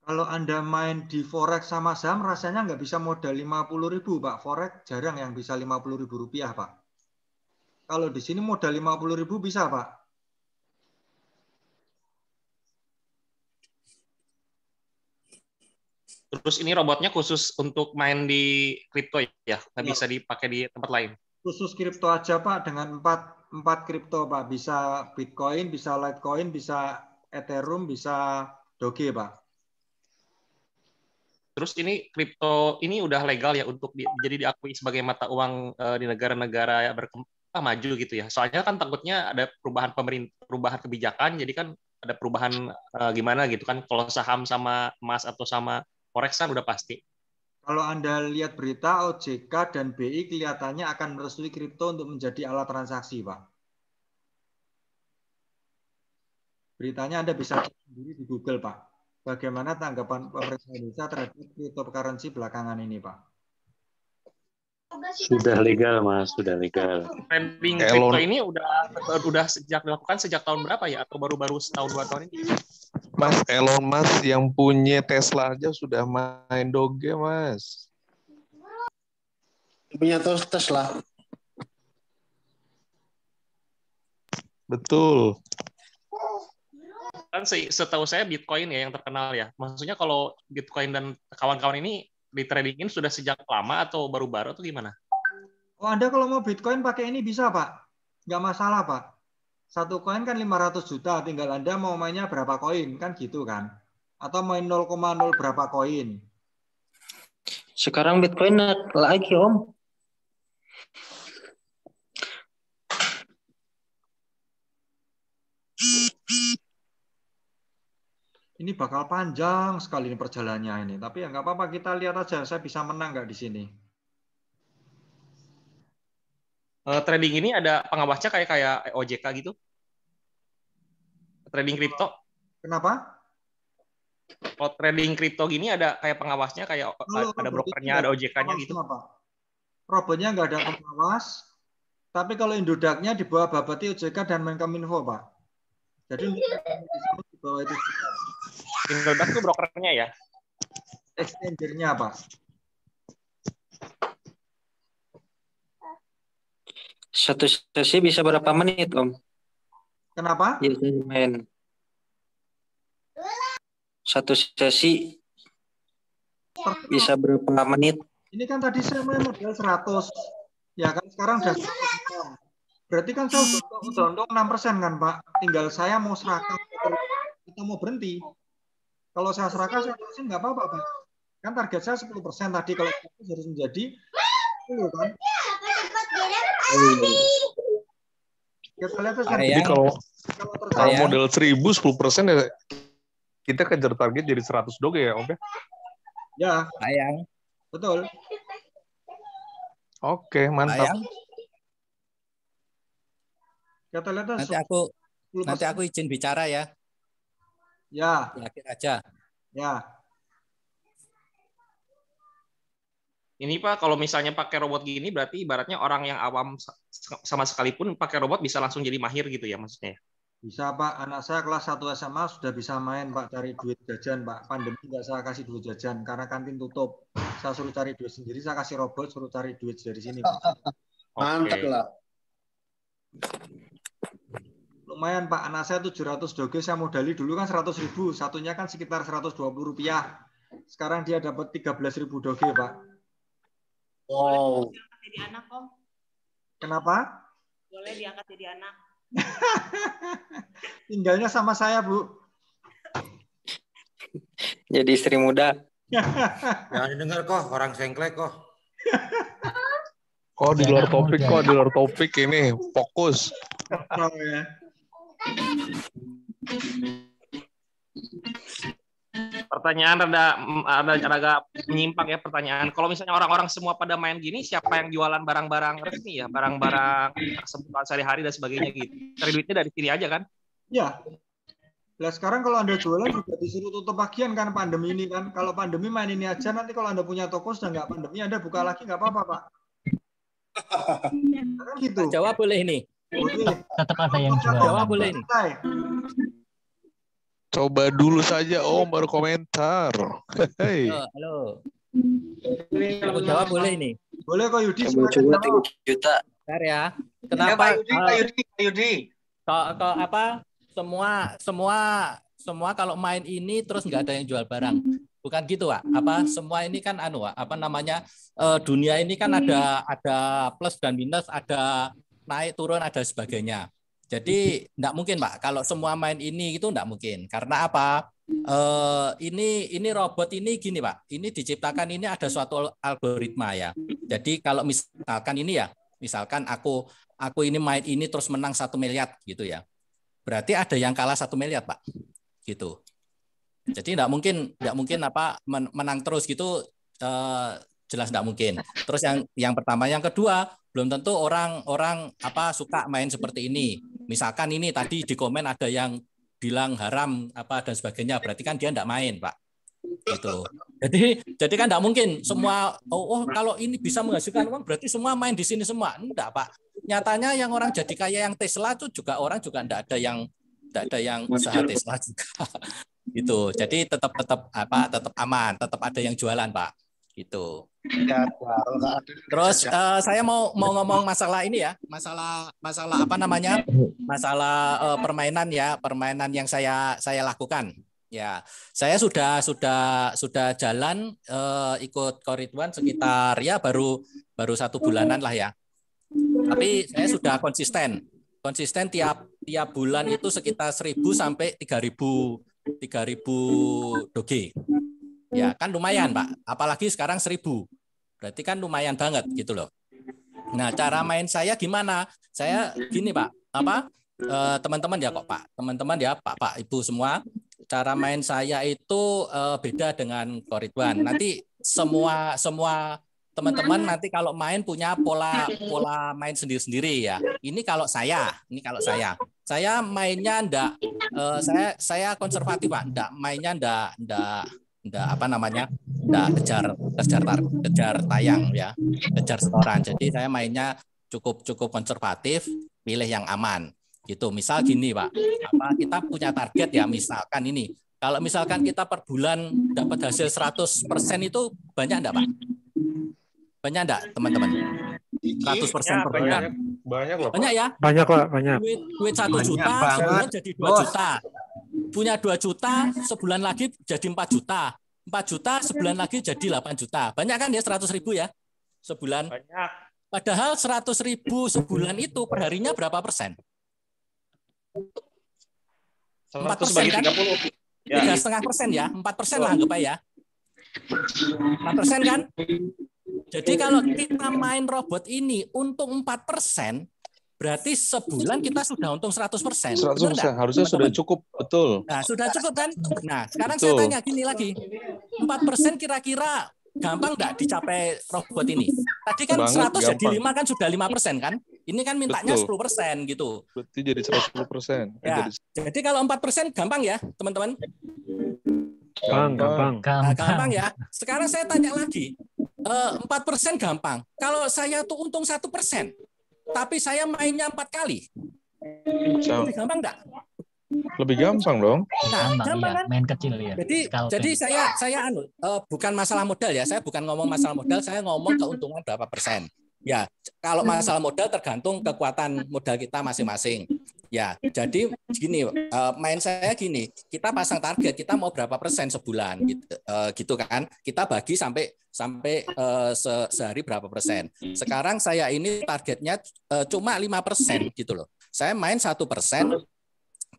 Kalau Anda main di forex sama saham, rasanya nggak bisa modal 50.000 Pak. Forex jarang yang bisa 50.000 rupiah Pak. Kalau di sini modal 50.000 bisa Pak. Terus ini robotnya khusus untuk main di kripto ya? Nggak bisa dipakai di tempat lain? Khusus kripto aja Pak, dengan 4 kripto Pak. Bisa Bitcoin, bisa Litecoin, bisa Ethereum, bisa Doge Pak. Terus ini kripto ini udah legal ya untuk jadi diakui sebagai mata uang di negara-negara maju gitu ya. Soalnya kan takutnya ada perubahan kebijakan, jadi kan ada perubahan gimana gitu kan. Kalau saham sama emas atau sama forex kan udah pasti. Kalau Anda lihat berita, OJK dan BI kelihatannya akan merestui kripto untuk menjadi alat transaksi, Pak. Beritanya Anda bisa cek sendiri di Google, Pak. Bagaimana tanggapan pemerintah Indonesia terhadap cryptocurrency belakangan ini, Pak? Sudah legal, Mas. Sudah legal. Trading kripto ini udah dilakukan sejak tahun berapa ya? Atau baru-baru setahun 2 tahun ini? Mas, Elon Musk yang punya Tesla aja sudah main Doge, Mas. Punya Tesla. Betul. Kan setahu saya Bitcoin ya yang terkenal ya. Maksudnya kalau Bitcoin dan kawan-kawan ini di tradingin sudah sejak lama atau baru-baru atau gimana? Oh, Anda kalau mau Bitcoin pakai ini bisa, Pak. Nggak masalah, Pak. Satu koin kan 500 juta, tinggal Anda mau mainnya berapa koin, kan gitu kan? Atau main 0,0 berapa koin. Sekarang Bitcoin naik lagi, Om. Ini bakal panjang sekali ini perjalanannya ini. Tapi ya nggak apa-apa, kita lihat aja saya bisa menang nggak di sini. Trading ini ada pengawasnya kayak OJK gitu? Trading kripto? Kenapa? Kalau trading kripto gini ada kayak pengawasnya, kayak ada brokernya, ada OJK-nya gitu? Robotnya nggak ada pengawas, tapi kalau Indodaknya di bawah Bapeti, OJK, dan Menkominfo, Pak. Jadi di bawah itu. Indodak itu brokernya ya? Exchanger-nya, Pak. Satu sesi bisa berapa menit, Om? Kenapa? Ya, saya main. Satu sesi bisa berapa menit? Ini kan tadi saya main modal 100. Ya kan sekarang udah 100. Berarti kan saya udah untung 6% kan, Pak? Tinggal saya mau serakah atau mau berhenti. Kalau saya serakah, saya terusin nggak apa-apa, Pak. Kan target saya 10% tadi. Kalau harus menjadi 10, kan? Kita lihat jadi kalau modal 1000, 10% ya kita kejar target jadi 100 doge ya, Om ya? Ya. Sayang. Betul. Oke, mantap. Sayang. Kita lihat nanti aku izin bicara ya. Ya. Terakhir aja. Ya. Ini Pak, kalau misalnya pakai robot gini berarti ibaratnya orang yang awam sama sekalipun pakai robot bisa langsung jadi mahir gitu ya maksudnya? Bisa Pak, anak saya kelas 1 SMA sudah bisa main Pak, cari duit jajan Pak. Pandemi nggak saya kasih duit jajan karena kantin tutup. Saya suruh cari duit sendiri, saya kasih robot suruh cari duit dari sini Pak. Mantap lah. Lumayan Pak, anak saya 700 doge, saya modali dulu kan 100.000, satunya kan sekitar 120 rupiah. Sekarang dia dapat 13.000 doge Pak. Wow. Jadi anak Om. Kenapa? Boleh diangkat jadi anak. Tinggalnya sama saya Bu. Jadi istri muda. Jangan didengar kok, orang sengklek kok. Kok di luar topik ini, fokus. Oh, ya. Pertanyaan agak menyimpang ya pertanyaan. Kalau misalnya orang-orang semua pada main gini, siapa yang jualan barang-barang resmi ya, barang-barang kebutuhan sehari-hari dan sebagainya gitu. Cari duitnya dari sini aja kan? Ya. Nah sekarang kalau Anda jualan juga disuruh tutup bagian kan pandemi ini kan. Kalau pandemi main ini aja, nanti kalau Anda punya toko sudah nggak pandemi, Anda buka lagi nggak apa-apa Pak. Kan gitu. Jawab boleh ini. Boleh. Tetap ada yang jual. Jawab boleh ini. Coba dulu saja Om baru komentar. Hey. Halo. Aku jawab boleh ini. Boleh kok Yudi. Coba 3 juta. Bentar ya. Kenapa? Pak Yudi. Kok apa? Semua kalau main ini terus nggak ada yang jual barang. Bukan gitu, Pak. Apa semua ini kan apa namanya? Dunia ini kan ada plus dan minus, ada naik turun, ada sebagainya. Jadi enggak mungkin, Pak. Kalau semua main ini itu enggak mungkin. Karena apa? Ini robot ini gini, Pak. Ini diciptakan ini ada suatu algoritma ya. Jadi kalau misalkan ini ya, misalkan aku ini main ini terus menang 1 miliar gitu ya. Berarti ada yang kalah 1 miliar, Pak. Gitu. Jadi enggak mungkin apa menang terus gitu, jelas enggak mungkin. Terus yang pertama, yang kedua, belum tentu orang apa suka main seperti ini. Misalkan ini tadi di komen ada yang bilang haram apa dan sebagainya, berarti kan dia enggak main, Pak. Gitu. Jadi kan enggak mungkin semua kalau ini bisa menghasilkan uang berarti semua main di sini semua. Enggak, Pak. Nyatanya yang orang jadi kaya yang Tesla itu juga orang juga enggak ada yang usaha Tesla juga. Gitu. Jadi tetap aman, tetap ada yang jualan, Pak. Gitu. Terus saya mau ngomong masalah ini ya, masalah apa namanya, masalah permainan yang saya lakukan. Ya, saya sudah jalan ikut Koridwan sekitar ya baru 1 bulanan lah ya. Tapi saya sudah konsisten tiap bulan itu sekitar 1.000 sampai 3.000 doge. Ya, kan lumayan, Pak. Apalagi sekarang 1.000. Berarti kan lumayan banget gitu loh. Nah, cara main saya gimana? Saya gini, Pak. Teman-teman ya kok, Pak. Teman-teman ya, Pak, Ibu semua. Cara main saya itu beda dengan Koridwan. Nanti semua teman-teman nanti kalau main punya pola main sendiri-sendiri ya. Ini kalau saya. Saya mainnya saya konservatif, Pak. Mainnya enggak kejar tayang ya, kejar setoran. Jadi saya mainnya cukup konservatif, pilih yang aman gitu. Misal gini, Pak, kita punya target ya, misalkan ini kalau misalkan kita per bulan dapat hasil 100% itu banyak enggak, Pak? Banyak enggak, teman-teman? 100% per bulan. Banyak loh. Banyak ya? Banyak lah, banyak. Duit 1 juta, sebulan jadi 2 juta. Punya 2 juta, sebulan lagi jadi 4 juta. 4 juta, sebulan lagi jadi 8 juta. Banyak kan ya 100.000 ya? Sebulan. Banyak. Padahal 100.000 sebulan itu perharinya berapa persen? 4% kan? 3,5% ya? 4% lah anggap aja ya. 4% kan? Jadi kalau kita main robot ini untung 4%, berarti sebulan kita sudah untung 100%. 100%, harusnya sudah cukup, betul. Nah, sudah cukup kan? Nah, sekarang Betul. saya tanya gini lagi. 4% kira-kira gampang nggak dicapai robot ini? Tadi kan Banget, 100 jadi gampang. 5 kan sudah 5% kan? Ini kan mintanya Betul. 10% gitu. Berarti jadi 110%. Ya, jadi kalau 4% gampang ya, teman-teman? Gampang. Nah, gampang ya. Sekarang saya tanya lagi. 4% gampang. Kalau saya tuh untung 1%, tapi saya mainnya 4 kali. Lebih gampang enggak? Lebih gampang dong. Nah, Gampang, gampang ya. kan? Main kecil ya. Jadi saya bukan masalah modal ya. Saya bukan ngomong masalah modal, saya ngomong keuntungan berapa persen. Ya, kalau masalah modal tergantung kekuatan modal kita masing-masing. Ya, jadi gini, main saya gini, kita pasang target, kita mau berapa persen sebulan gitu kan. Kita bagi sampai sehari berapa persen. Sekarang saya ini targetnya cuma 5% gitu loh. Saya main 1%,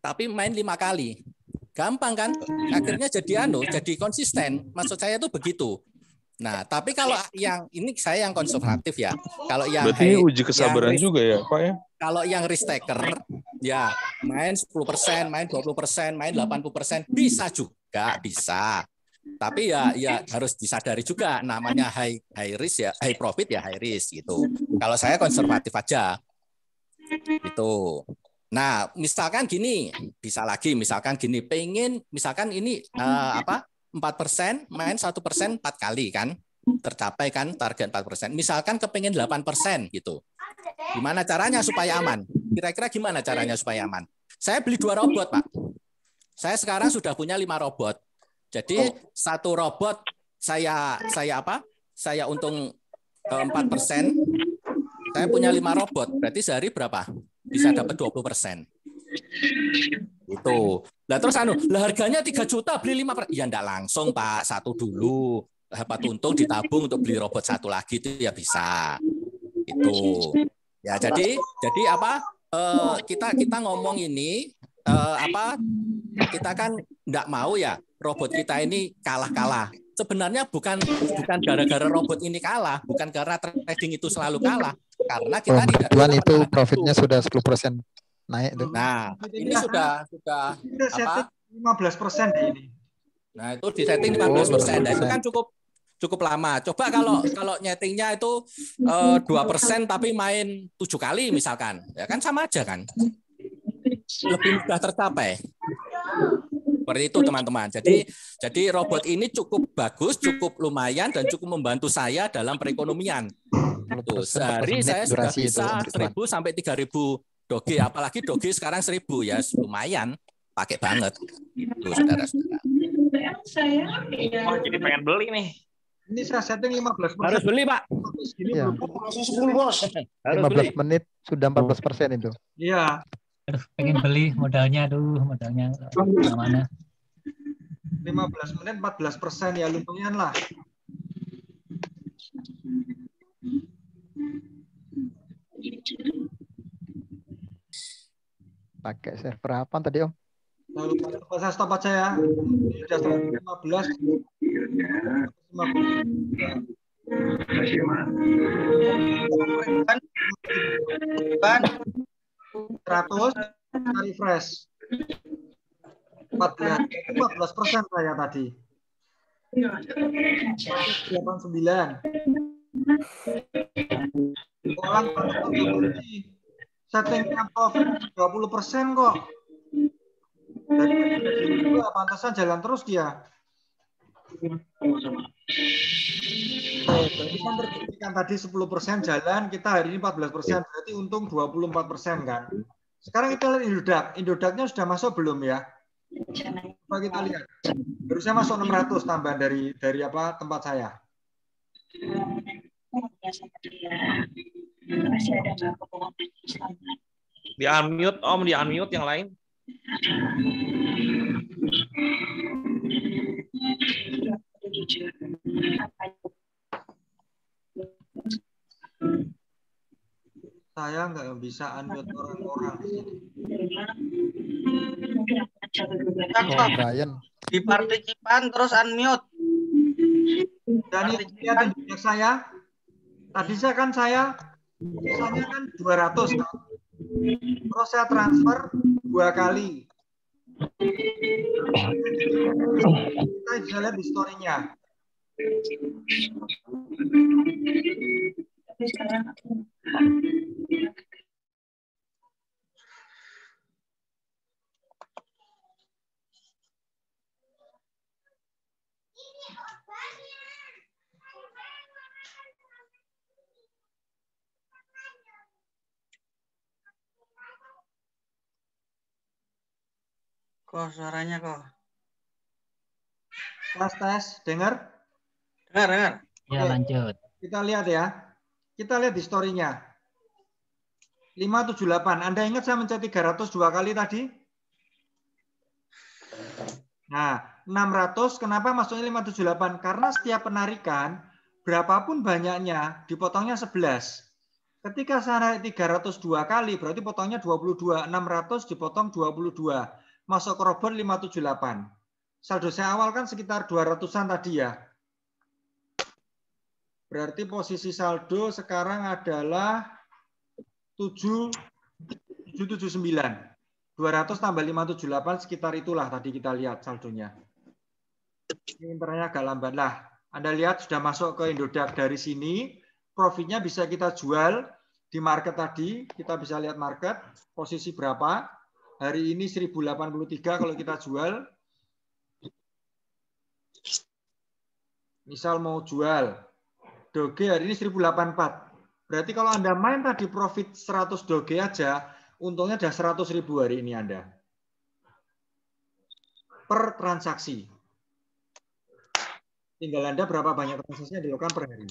tapi main 5 kali. Gampang kan? Akhirnya jadi jadi konsisten. Maksud saya itu begitu. Nah, tapi kalau yang ini saya yang konservatif ya. Kalau yang Berarti ini uji kesabaran juga ya, Pak ya? Kalau yang risk taker, ya main 10%, main 20%, main 80%, bisa juga, bisa. Tapi ya harus disadari juga namanya high risk ya, high profit ya high risk gitu. Kalau saya konservatif aja. Gitu. Nah, misalkan gini, bisa lagi misalkan gini, misalkan ini 4%, main 1% 4 kali kan, tercapai kan target 4%. Misalkan kepengen 8% gitu. Gimana caranya supaya aman? Kira-kira gimana caranya supaya aman? Saya beli 2 robot, Pak. Saya sekarang sudah punya 5 robot. Jadi 1 robot saya untung 4%. Saya punya 5 robot. Berarti sehari berapa? Bisa dapat 20%. Itu. Lah terus harganya 3 juta beli 5%. Ya enggak langsung, Pak. 1 dulu. Dapat untung ditabung untuk beli robot 1 lagi itu ya bisa. Itu. Ya jadi kita ngomong ini kita kan enggak mau ya robot kita ini kalah-kalah. Sebenarnya bukan gara-gara robot ini kalah, bukan karena trading itu selalu kalah. Karena kita tidak itu profitnya sudah 10% naik tuh. Nah, ini sudah apa? 15% deh ini. Nah, itu di setting 15%. Nah, itu kan cukup lama. Coba kalau nyetingnya itu 2% tapi main 7 kali misalkan. Ya kan sama aja kan. Lebih mudah tercapai. Seperti itu teman-teman. Jadi robot ini cukup bagus, cukup lumayan dan cukup membantu saya dalam perekonomian. Tuh, sehari saya sudah bisa 1.000 sampai 3.000 doge, apalagi doge sekarang 1.000 ya, lumayan, pakai banget. Tuh, saudara-saudara. Oh, jadi pengen beli nih. Ini saya setting 15%. Harus beli, Pak. Iya. Langsung 10, Bos. Harus 15 menit sudah 14% itu. Iya. Pengen beli modalnya mana? 15 menit 14% ya lumayan lah. Pakai server apa tadi, Om? Saya stop aja ya. Sudah 15. 100 refresh 14% saya tadi 89 orang settingnya profit 20% kok dari juga pantasan jalan terus dia. Berarti kan terbuktikan tadi 10% jalan, kita hari ini 14%, berarti untung 24% kan. Sekarang kita lihat Indodaknya sudah masuk belum ya? Coba kita lihat. Harusnya masuk 600 tambahan dari tempat saya. Masih ada nggak? Di unmute, Om, di unmute yang lain. Saya nggak bisa unmute orang-orang di sini. Brian. Di partisipan terus unmute. Dan ini lihat saya. Tadi saya sisanya kan 200. Terus saya transfer 2 kali. Kita bisa lihat di story-nya. Tapi sekarang Kok suaranya kok? Tes, dengar? Dengar. Ya, lanjut. Kita lihat ya. Kita lihat di story-nya. 578. Anda ingat saya mencet 300 2 kali tadi? Nah, 600 kenapa masuknya 578? Karena setiap penarikan berapapun banyaknya dipotongnya 11. Ketika saya narik 302 kali berarti potongnya 22. 600 dipotong 22. Masuk ke robot 578. Saldo saya awal kan sekitar 200-an tadi ya. Berarti posisi saldo sekarang adalah 779. 200 tambah 578 sekitar itulah tadi kita lihat saldonya. Ini internet agak lambat lah. Anda lihat sudah masuk ke Indodax dari sini. Profitnya bisa kita jual di market tadi. Kita bisa lihat market posisi berapa. Hari ini 1083 kalau kita jual. Misal mau jual Doge hari ini 1084. Berarti kalau Anda main tadi profit 100 Doge aja, untungnya ada 100.000 hari ini Anda. Per transaksi. Tinggal Anda berapa banyak transaksi yang dilakukan per hari.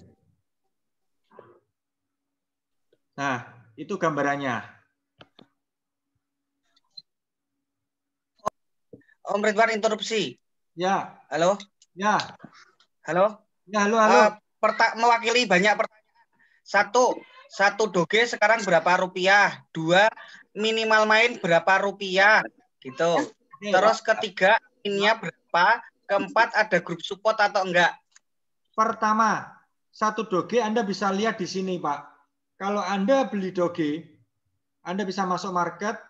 Nah, itu gambarannya. Om Ridwan interupsi. Ya. Halo? Ya. Halo? Ya, halo. Mewakili banyak pertanyaan. Satu Doge sekarang berapa rupiah? 2, minimal main berapa rupiah? Gitu. Terus ketiga, innya berapa? Keempat, ada grup support atau enggak? Pertama, 1 Doge Anda bisa lihat di sini, Pak. Kalau Anda beli Doge, Anda bisa masuk market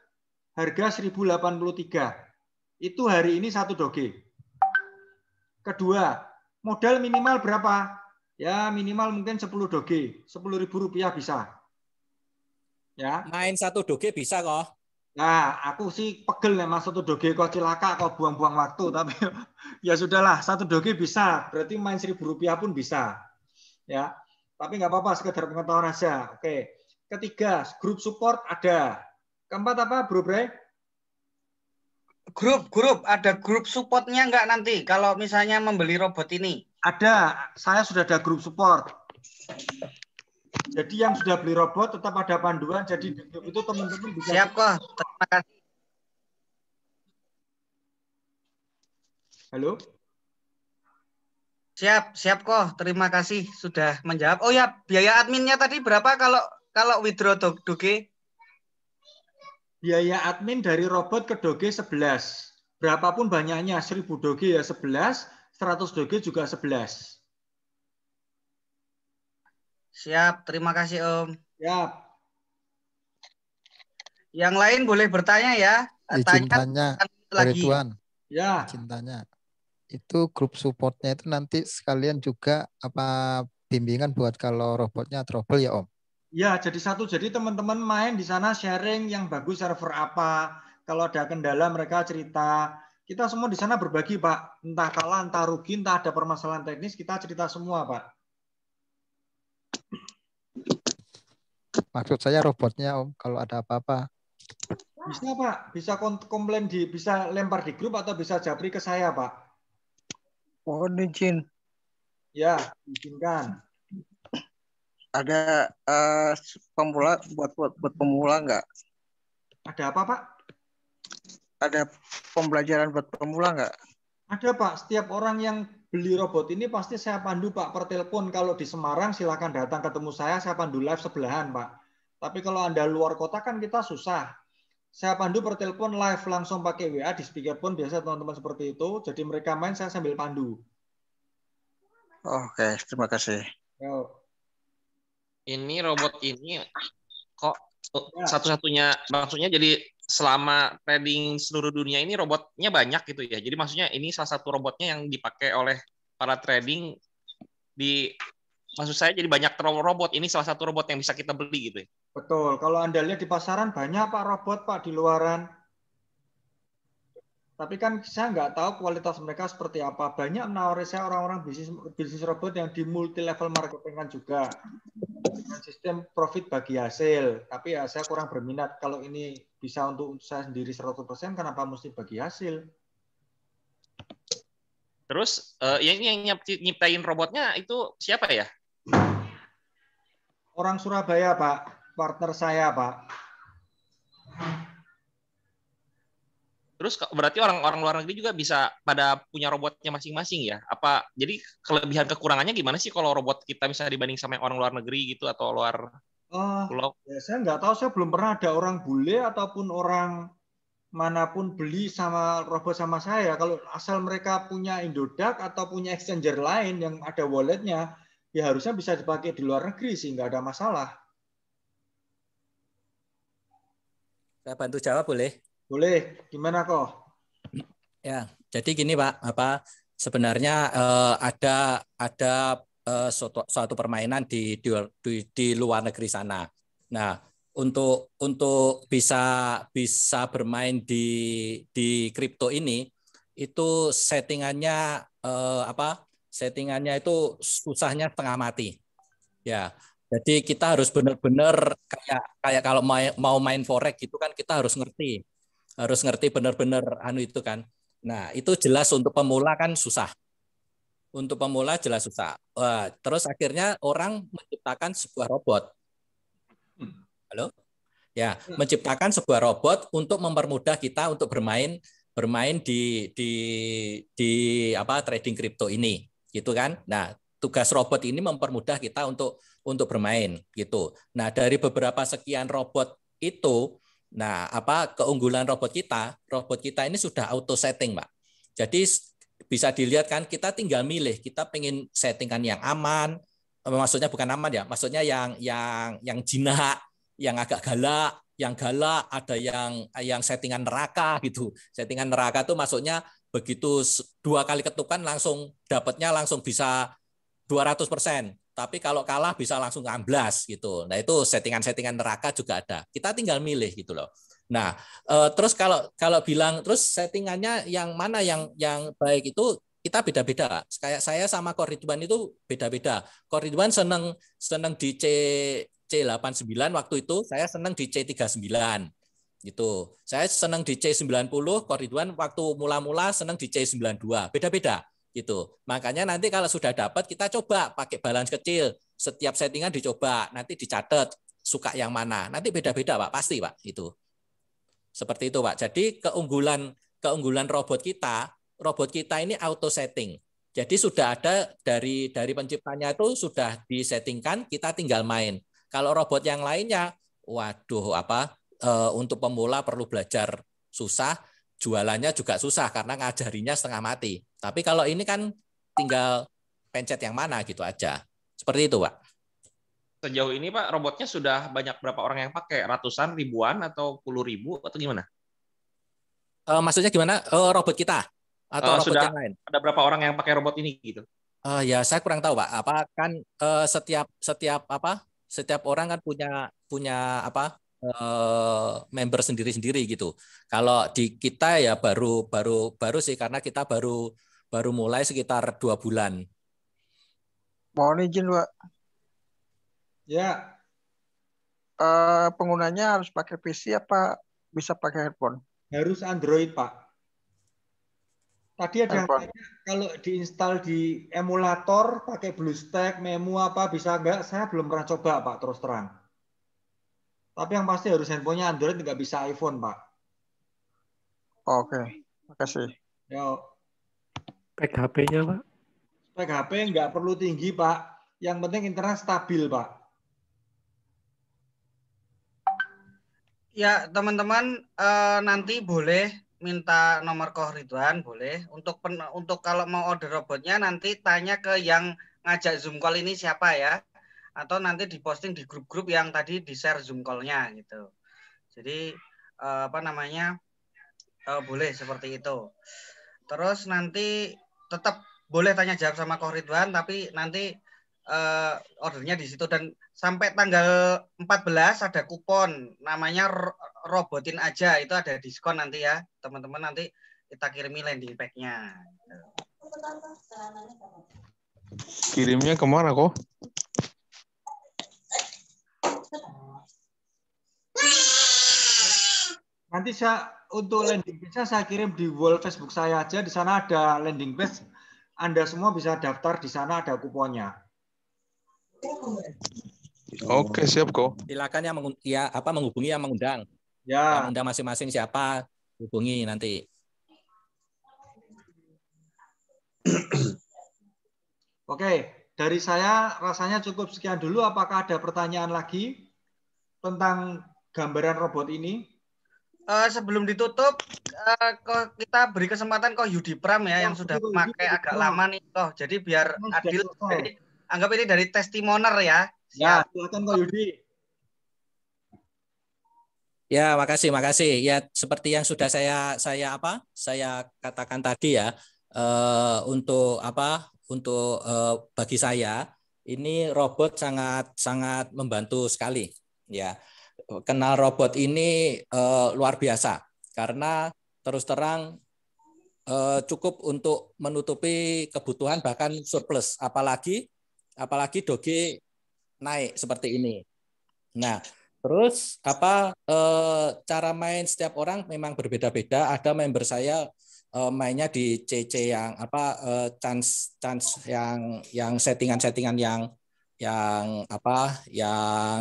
harga 1083. Itu hari ini 1 Doge. Kedua, modal minimal berapa? Ya minimal mungkin 10 Doge. 10.000 rupiah bisa. Ya. Main 1 Doge bisa kok. Nah, aku sih pegel nih mas 1 Doge kok cilaka kok buang-buang waktu. Tapi ya sudahlah 1 Doge bisa. Berarti main 1.000 rupiah pun bisa. Ya. Tapi nggak apa-apa sekedar pengetahuan aja. Oke. Ketiga, grup support ada. Keempat apa Bro Bre? Grup, ada grup supportnya nggak nanti kalau misalnya membeli robot ini? Ada, saya sudah ada grup support. Jadi yang sudah beli robot tetap ada panduan, jadi di grup itu teman-teman bisa. Siap kok, terima kasih. Halo? Siap kok, terima kasih sudah menjawab. Oh ya, biaya adminnya tadi berapa kalau withdraw Doge? Biaya admin dari robot ke Doge 11. Berapapun banyaknya, 1000 Doge ya 11, 100 Doge juga 11. Siap, terima kasih Om. Siap. Yang lain boleh bertanya ya. Tanya lagi. Ridwan. Ya. Cintanya. Itu grup supportnya itu nanti sekalian juga apa bimbingan buat kalau robotnya trouble ya Om? Ya, jadi satu. Jadi teman-teman main di sana sharing yang bagus server apa. Kalau ada kendala mereka cerita. Kita semua di sana berbagi, Pak. Entah kalah, entah rugi, entah ada permasalahan teknis, kita cerita semua, Pak. Maksud saya robotnya, Om, kalau ada apa-apa. Bisa, Pak. Bisa komplain bisa lempar di grup atau bisa japri ke saya, Pak. Mohon izin. Ya, izinkan. Ada pemula buat pemula nggak? Ada apa, Pak? Ada pembelajaran buat pemula nggak? Ada, Pak. Setiap orang yang beli robot ini pasti saya pandu, Pak, per telepon. Kalau di Semarang silakan datang ketemu saya pandu live sebelahan, Pak. Tapi kalau Anda luar kota kan kita susah. Saya pandu per telepon live langsung pakai WA di speakerphone, biasa teman-teman seperti itu. Jadi mereka main, saya sambil pandu. Oke, terima kasih. Yo. Ini robot ini kok satu-satunya, maksudnya jadi selama trading seluruh dunia ini robotnya banyak gitu ya. Jadi maksudnya ini salah satu robotnya yang dipakai oleh para trading maksud saya jadi banyak robot. Ini salah satu robot yang bisa kita beli gitu ya. Betul. Kalau Anda lihat di pasaran banyak, Pak, robot, Pak, di luaran. Tapi kan saya nggak tahu kualitas mereka seperti apa. Banyak menawari saya orang-orang bisnis robot yang di multi level marketing kan juga. Dengan sistem profit bagi hasil. Tapi ya saya kurang berminat. Kalau ini bisa untuk saya sendiri 100%, kenapa mesti bagi hasil? Terus yang nyiptain robotnya itu siapa ya? Orang Surabaya, Pak. Partner saya, Pak. Terus berarti orang-orang luar negeri juga bisa pada punya robotnya masing-masing ya? Apa jadi kelebihan kekurangannya gimana sih kalau robot kita misalnya dibanding sama yang orang luar negeri gitu atau luar pulau? Ya, saya nggak tahu, saya belum pernah ada orang bule ataupun orang manapun beli sama robot sama saya. Kalau asal mereka punya Indodax atau punya exchanger lain yang ada walletnya, ya harusnya bisa dipakai di luar negeri sih, nggak ada masalah. Saya bantu jawab boleh? Boleh, gimana kok? Ya, jadi gini Pak, sebenarnya ada suatu permainan di luar negeri sana. Nah, untuk bisa bermain di kripto ini itu settingannya settingannya itu susahnya setengah mati. Ya. Jadi kita harus benar-benar kayak kalau mau main forex gitu kan kita harus ngerti benar-benar itu kan. Nah, itu jelas untuk pemula kan susah. Untuk pemula jelas susah. Terus akhirnya orang menciptakan sebuah robot. Halo? Ya, menciptakan sebuah robot untuk mempermudah kita untuk bermain di trading kripto ini, gitu kan. Nah, tugas robot ini mempermudah kita untuk bermain gitu. Nah, dari beberapa sekian robot itu, nah, keunggulan robot kita ini sudah auto setting, Pak. Jadi bisa dilihat kan kita tinggal milih, kita pengen settingan yang aman, maksudnya bukan aman ya, maksudnya yang jinak, yang agak galak, ada yang settingan neraka gitu. Settingan neraka tuh maksudnya begitu 2 kali ketukan langsung dapatnya langsung bisa 200%. Tapi kalau kalah bisa langsung 16 gitu. Nah, itu settingan-settingan neraka juga ada. Kita tinggal milih gitu loh. Nah, terus kalau bilang terus settingannya yang mana yang baik itu kita beda-beda. Kayak saya sama Ko Ridwan itu beda-beda. Ko Ridwan seneng di C89 waktu itu, saya seneng di C39 gitu. Saya seneng di C90, Ko Ridwan waktu mula-mula seneng di C92. Beda-beda gitu. Makanya nanti kalau sudah dapat kita coba pakai balance kecil. Setiap settingan dicoba, nanti dicatat suka yang mana. Nanti beda-beda, Pak, pasti, Pak, itu. Seperti itu, Pak. Jadi keunggulan robot kita ini auto setting. Jadi sudah ada dari penciptanya itu sudah disettingkan, kita tinggal main. Kalau robot yang lainnya, waduh untuk pemula perlu belajar susah, jualannya juga susah karena ngajarinya setengah mati. Tapi kalau ini kan tinggal pencet yang mana gitu aja. Seperti itu, Pak. Sejauh ini, Pak, robotnya sudah banyak berapa orang yang pakai? Ratusan, ribuan, atau puluh ribu, atau gimana? Maksudnya gimana? Robot kita? Atau robot sudah yang lain? Ada berapa orang yang pakai robot ini gitu? Ya, saya kurang tahu, Pak. Setiap orang kan punya member sendiri-sendiri gitu. Kalau di kita ya baru sih karena kita baru mulai sekitar 2 bulan. Mohon izin, Pak. Ya. Penggunanya harus pakai PC apa bisa pakai handphone? Harus Android, Pak. Tadi ada yang tanya, kalau diinstal di emulator pakai BlueStack, Memu apa bisa nggak? Saya belum pernah coba Pak, terus terang. Tapi yang pasti harus handphonenya Android, nggak bisa iPhone Pak. Oke, makasih. Yo. Spek HP-nya Pak? Spek HP nggak perlu tinggi Pak. Yang penting internet stabil Pak. Ya teman-teman nanti boleh minta nomor Koh Ridwan, boleh. Untuk kalau mau order robotnya nanti tanya ke yang ngajak Zoom call ini siapa ya. Atau nanti diposting di grup-grup yang tadi di-share Zoom call-nya gitu. Jadi boleh seperti itu. Terus nanti tetap boleh tanya jawab sama Koh Ridwan, tapi nanti ordernya di situ. Dan sampai tanggal 14 ada kupon namanya robotin aja, itu ada diskon nanti ya teman-teman, nanti kita kirimi landing pack-nya. Kirimnya kemana kok? Nanti untuk landing page saya kirim di wall Facebook saya aja, di sana ada landing page. Anda semua bisa daftar, di sana ada kuponnya. Oke, siap kok. Silakan menghubungi yang mengundang. Ya. Yang undang masing-masing siapa, hubungi nanti. Oke, dari saya rasanya cukup sekian dulu. Apakah ada pertanyaan lagi tentang gambaran robot ini? Sebelum ditutup, kita beri kesempatan Koh Yudi Pram ya, yang sudah memakai agak lama nih Koh. Jadi biar adil, jadi, anggap ini dari testimoner ya. Ya, silakan Koh Yudi. Ya, makasih. Ya, seperti yang sudah saya katakan tadi ya, untuk bagi saya ini robot sangat membantu sekali ya. Kenal robot ini luar biasa karena terus terang cukup untuk menutupi kebutuhan bahkan surplus, apalagi Doge naik seperti ini. Nah, terus cara main setiap orang memang berbeda-beda. Ada member saya mainnya di CC yang chance yang settingan yang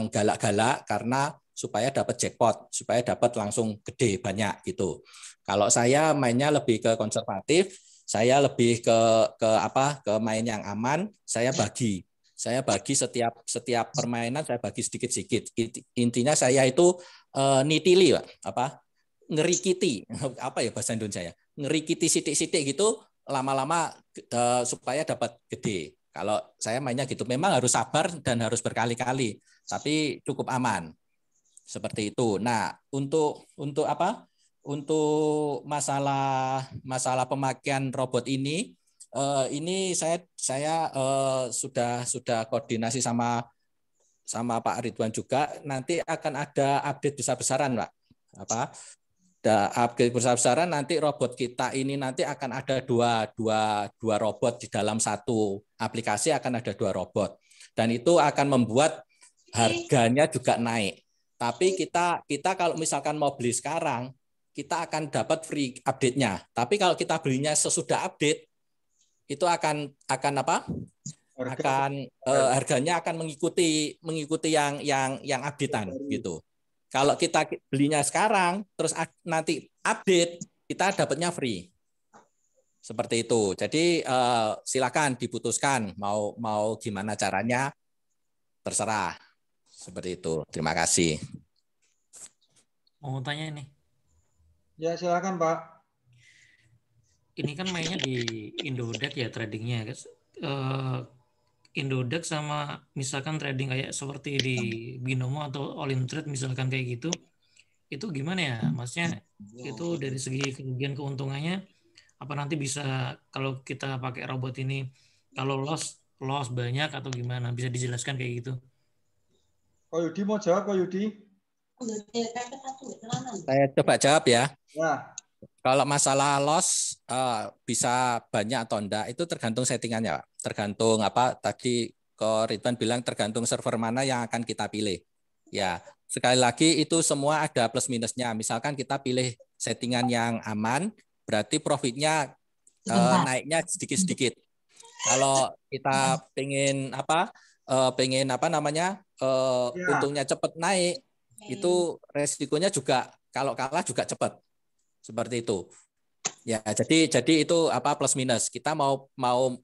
galak-galak karena supaya dapat jackpot, supaya dapat langsung gede banyak gitu. Kalau saya mainnya lebih ke konservatif, saya lebih ke main yang aman, saya bagi setiap permainan saya bagi sedikit-sedikit. Intinya saya itu nitili, ngerikiti, apa ya bahasa Indonesia ya? Ngerikiti sidik-sidik gitu lama-lama supaya dapat gede. Kalau saya mainnya gitu, memang harus sabar dan harus berkali-kali, tapi cukup aman. Seperti itu. Nah, untuk masalah pemakaian robot ini saya sudah koordinasi sama Pak Ridwan juga. Nanti akan ada update besar-besaran, Pak. Update besar-besaran nanti robot kita ini nanti akan ada dua robot di dalam satu aplikasi, akan ada 2 robot. Dan itu akan membuat harganya juga naik. Tapi kita kalau misalkan mau beli sekarang, kita akan dapat free update-nya. Tapi kalau kita belinya sesudah update, itu akan harganya akan mengikuti yang updatean gitu. Kalau kita belinya sekarang, terus nanti update, kita dapatnya free. Seperti itu. Jadi silakan diputuskan mau gimana caranya, terserah. Seperti itu. Terima kasih. Mau tanya ini. Ya, silakan Pak. Ini kan mainnya di Indodex ya tradingnya, guys. Indodex sama misalkan trading kayak seperti di Binomo atau All In Trade misalkan kayak gitu, itu gimana ya? Maksudnya itu dari segi kerugian keuntungannya, apa nanti bisa kalau kita pakai robot ini, kalau loss banyak atau gimana? Bisa dijelaskan kayak gitu? Ko Yudi mau jawab, Ko Yudi? Saya coba jawab ya. Ya. Kalau masalah loss bisa banyak atau enggak itu tergantung settingannya, Pak. Tergantung tadi Ko Ridwan bilang tergantung server mana yang akan kita pilih. Ya, sekali lagi itu semua ada plus minusnya. Misalkan kita pilih settingan yang aman, berarti profitnya naiknya sedikit-sedikit. Kalau kita pengen untungnya cepat naik, itu resikonya juga kalau kalah juga cepat. Seperti itu. Ya, jadi itu plus minus. Kita mau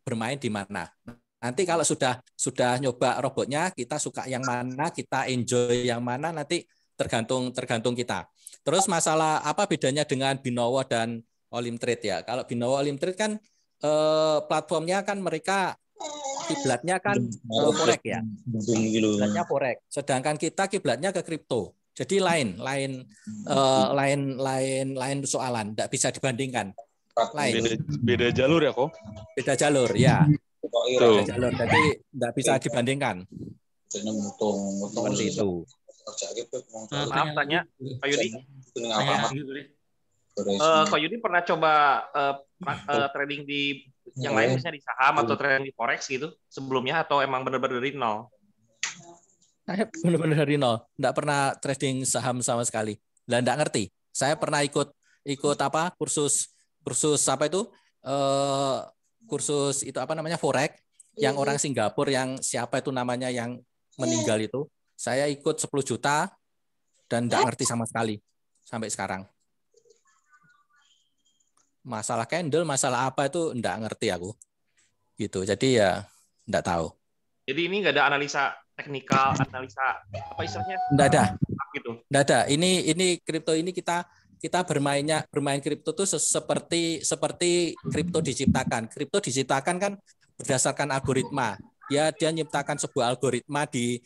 bermain di mana. Nanti kalau sudah nyoba robotnya, kita suka yang mana, kita enjoy yang mana, nanti tergantung kita. Terus masalah apa bedanya dengan Binowo dan Olimtrade ya? Kalau Binowo Olimtrade kan platformnya kan mereka kiblatnya kan forex ya. Kiblatnya forex. Sedangkan kita kiblatnya ke kripto. Jadi lain soalan, tidak bisa dibandingkan. Beda jalur ya kok? Beda jalur ya. Beda jalur, jadi tidak bisa dibandingkan. Seperti itu. Maaf tanya, Pak Yudi. Pak Yudi pernah coba trading di yang lain, misalnya di saham atau trading di forex gitu sebelumnya, atau emang benar-benar dari nol? Saya benar-benar dari nol, tidak pernah trading saham sama sekali. Dan tidak ngerti. Saya pernah ikut kursus apa itu? Kursus itu forex yang orang Singapura yang siapa itu namanya yang meninggal itu. Saya ikut 10 juta dan tidak ngerti sama sekali sampai sekarang. Masalah candle, masalah apa itu tidak ngerti aku. Gitu. Jadi ya tidak tahu. Jadi ini nggak ada analisa teknikal, analisa apa istilahnya? Tidak ada. Gitu. Tidak ada. Ini kripto ini kita bermain kripto itu seperti kripto diciptakan. Kripto diciptakan kan berdasarkan algoritma. Dia nyiptakan sebuah algoritma di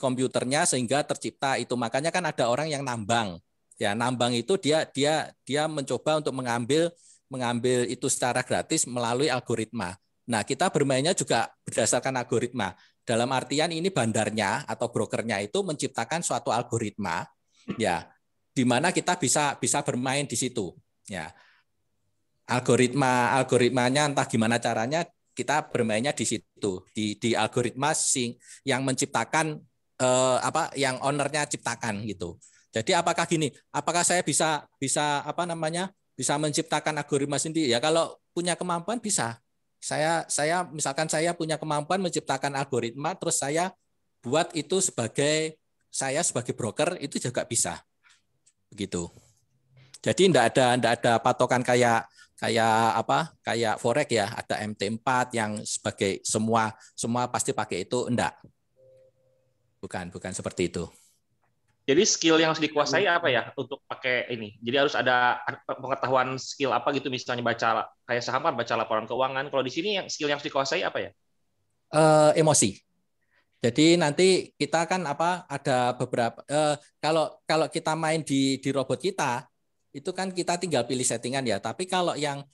komputernya sehingga tercipta itu. Makanya kan ada orang yang nambang. Ya, nambang itu dia mencoba untuk mengambil itu secara gratis melalui algoritma. Nah, kita bermainnya juga berdasarkan algoritma. Dalam artian ini bandarnya atau brokernya itu menciptakan suatu algoritma, ya, di mana kita bisa bermain di situ. Ya, algoritmanya entah gimana caranya kita bermainnya di situ, di algoritma yang menciptakan yang ownernya ciptakan gitu. Jadi apakah saya bisa menciptakan algoritma sendiri? Ya kalau punya kemampuan bisa. Misalkan saya punya kemampuan menciptakan algoritma, terus saya buat itu sebagai broker, itu juga bisa. Begitu. Jadi tidak ada patokan kayak forex ya, ada MT4 yang sebagai semua pasti pakai itu, enggak. Bukan seperti itu. Jadi skill yang harus dikuasai apa ya untuk pakai ini? Jadi harus ada pengetahuan skill apa gitu, misalnya baca kayak saham kan baca laporan keuangan. Kalau di sini yang skill yang harus dikuasai apa ya? Emosi. Jadi nanti kita kan ada beberapa kalau kita main di robot kita itu kan kita tinggal pilih settingan ya. Tapi kalau yang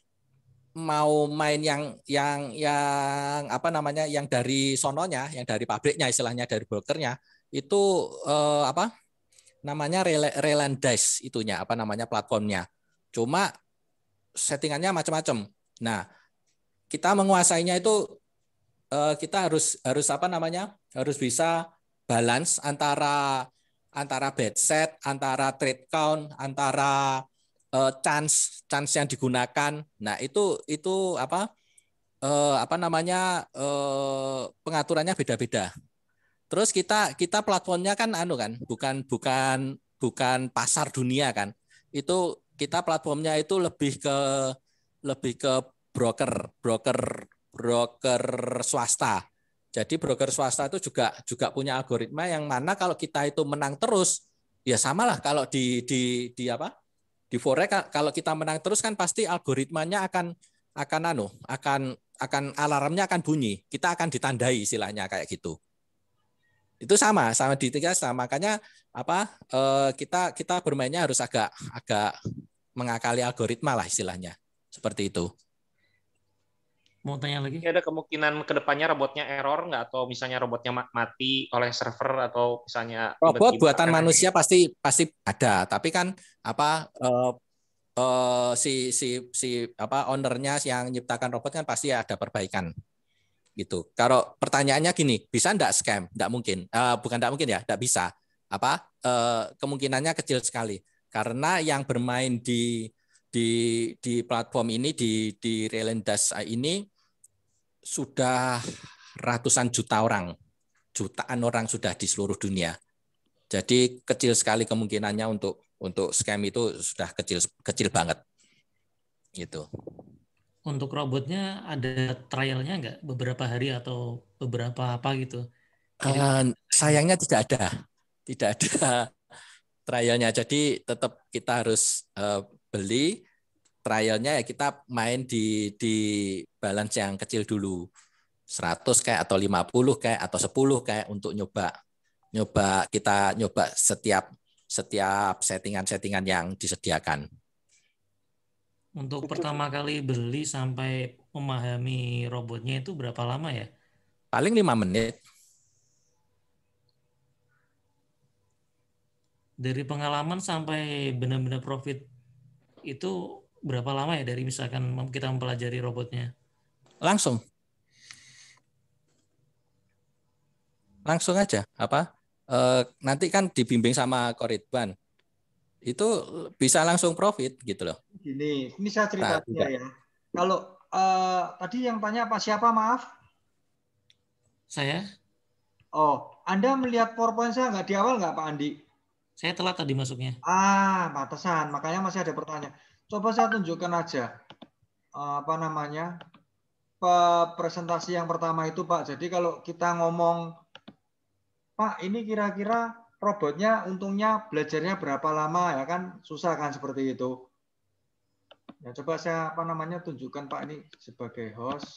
mau main yang dari sononya, yang dari pabriknya istilahnya, dari brokernya itu namanya Reland Dice itunya platformnya. Cuma settingannya macam-macam. Nah, kita menguasainya itu kita harus bisa balance antara bad set, antara trade count, antara chance yang digunakan. Nah, itu pengaturannya beda-beda. Terus kita platformnya kan bukan pasar dunia kan. Itu kita platformnya itu lebih ke broker swasta. Jadi broker swasta itu juga punya algoritma yang mana kalau kita itu menang terus, ya samalah kalau di forex kalau kita menang terus kan pasti algoritmanya akan alarmnya akan bunyi. Kita akan ditandai istilahnya kayak gitu. Itu sama di tiga sama. Makanya kita bermainnya harus agak mengakali algoritma lah istilahnya. Seperti itu. Mau tanya lagi? Ada kemungkinan kedepannya robotnya error nggak, atau misalnya robotnya mati oleh server, atau misalnya robot buatan manusia pasti ada, tapi kan ownernya yang menciptakan robot kan pasti ada perbaikan gitu. Kalau pertanyaannya gini, bisa enggak scam? Enggak mungkin. Bukan enggak mungkin ya, enggak bisa. Kemungkinannya kecil sekali. Karena yang bermain di di platform ini di Relendas ini sudah ratusan jutaan orang sudah di seluruh dunia. Jadi kecil sekali kemungkinannya untuk scam itu sudah kecil banget. Gitu. Untuk robotnya ada trialnya nggak beberapa hari atau beberapa apa gitu? Sayangnya tidak ada trialnya. Jadi tetap kita harus beli trialnya, ya kita main di balance yang kecil dulu, 100 kayak atau 50 kayak atau 10 kayak untuk kita nyoba setiap settingan yang disediakan. Untuk pertama kali beli sampai memahami robotnya itu berapa lama ya? Paling 5 menit. Dari pengalaman sampai benar-benar profit itu berapa lama ya, dari misalkan kita mempelajari robotnya? Langsung aja. Nanti kan dibimbing sama Koridwan. Itu bisa langsung profit gitu loh. Ini saya ceritanya ya. Kalau tadi yang tanya Pak siapa, maaf? Saya. Oh, Anda melihat PowerPoint saya nggak di awal nggak Pak Andi? Saya telat tadi masuknya. Pantesan. Makanya masih ada pertanyaan. Coba saya tunjukkan aja. Presentasi yang pertama itu Pak. Jadi kalau kita ngomong, Pak ini kira-kira robotnya untungnya belajarnya berapa lama, ya kan susah kan seperti itu. Ya coba saya tunjukkan Pak ini sebagai host.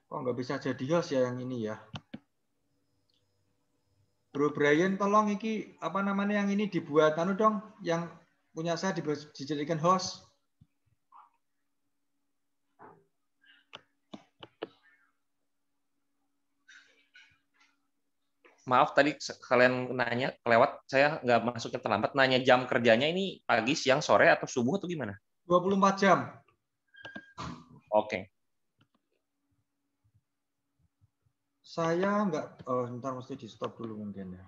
Kok nggak bisa jadi host ya yang ini ya. Bro Brian tolong iki yang ini dibuat dong, yang punya saya dijadikan host. Maaf tadi kalian nanya kelewat, saya nggak masuknya terlambat. Nanya jam kerjanya ini pagi, siang, sore, atau subuh atau gimana? 24 jam. Oke. Saya nggak, ntar mesti di stop dulu mungkin ya.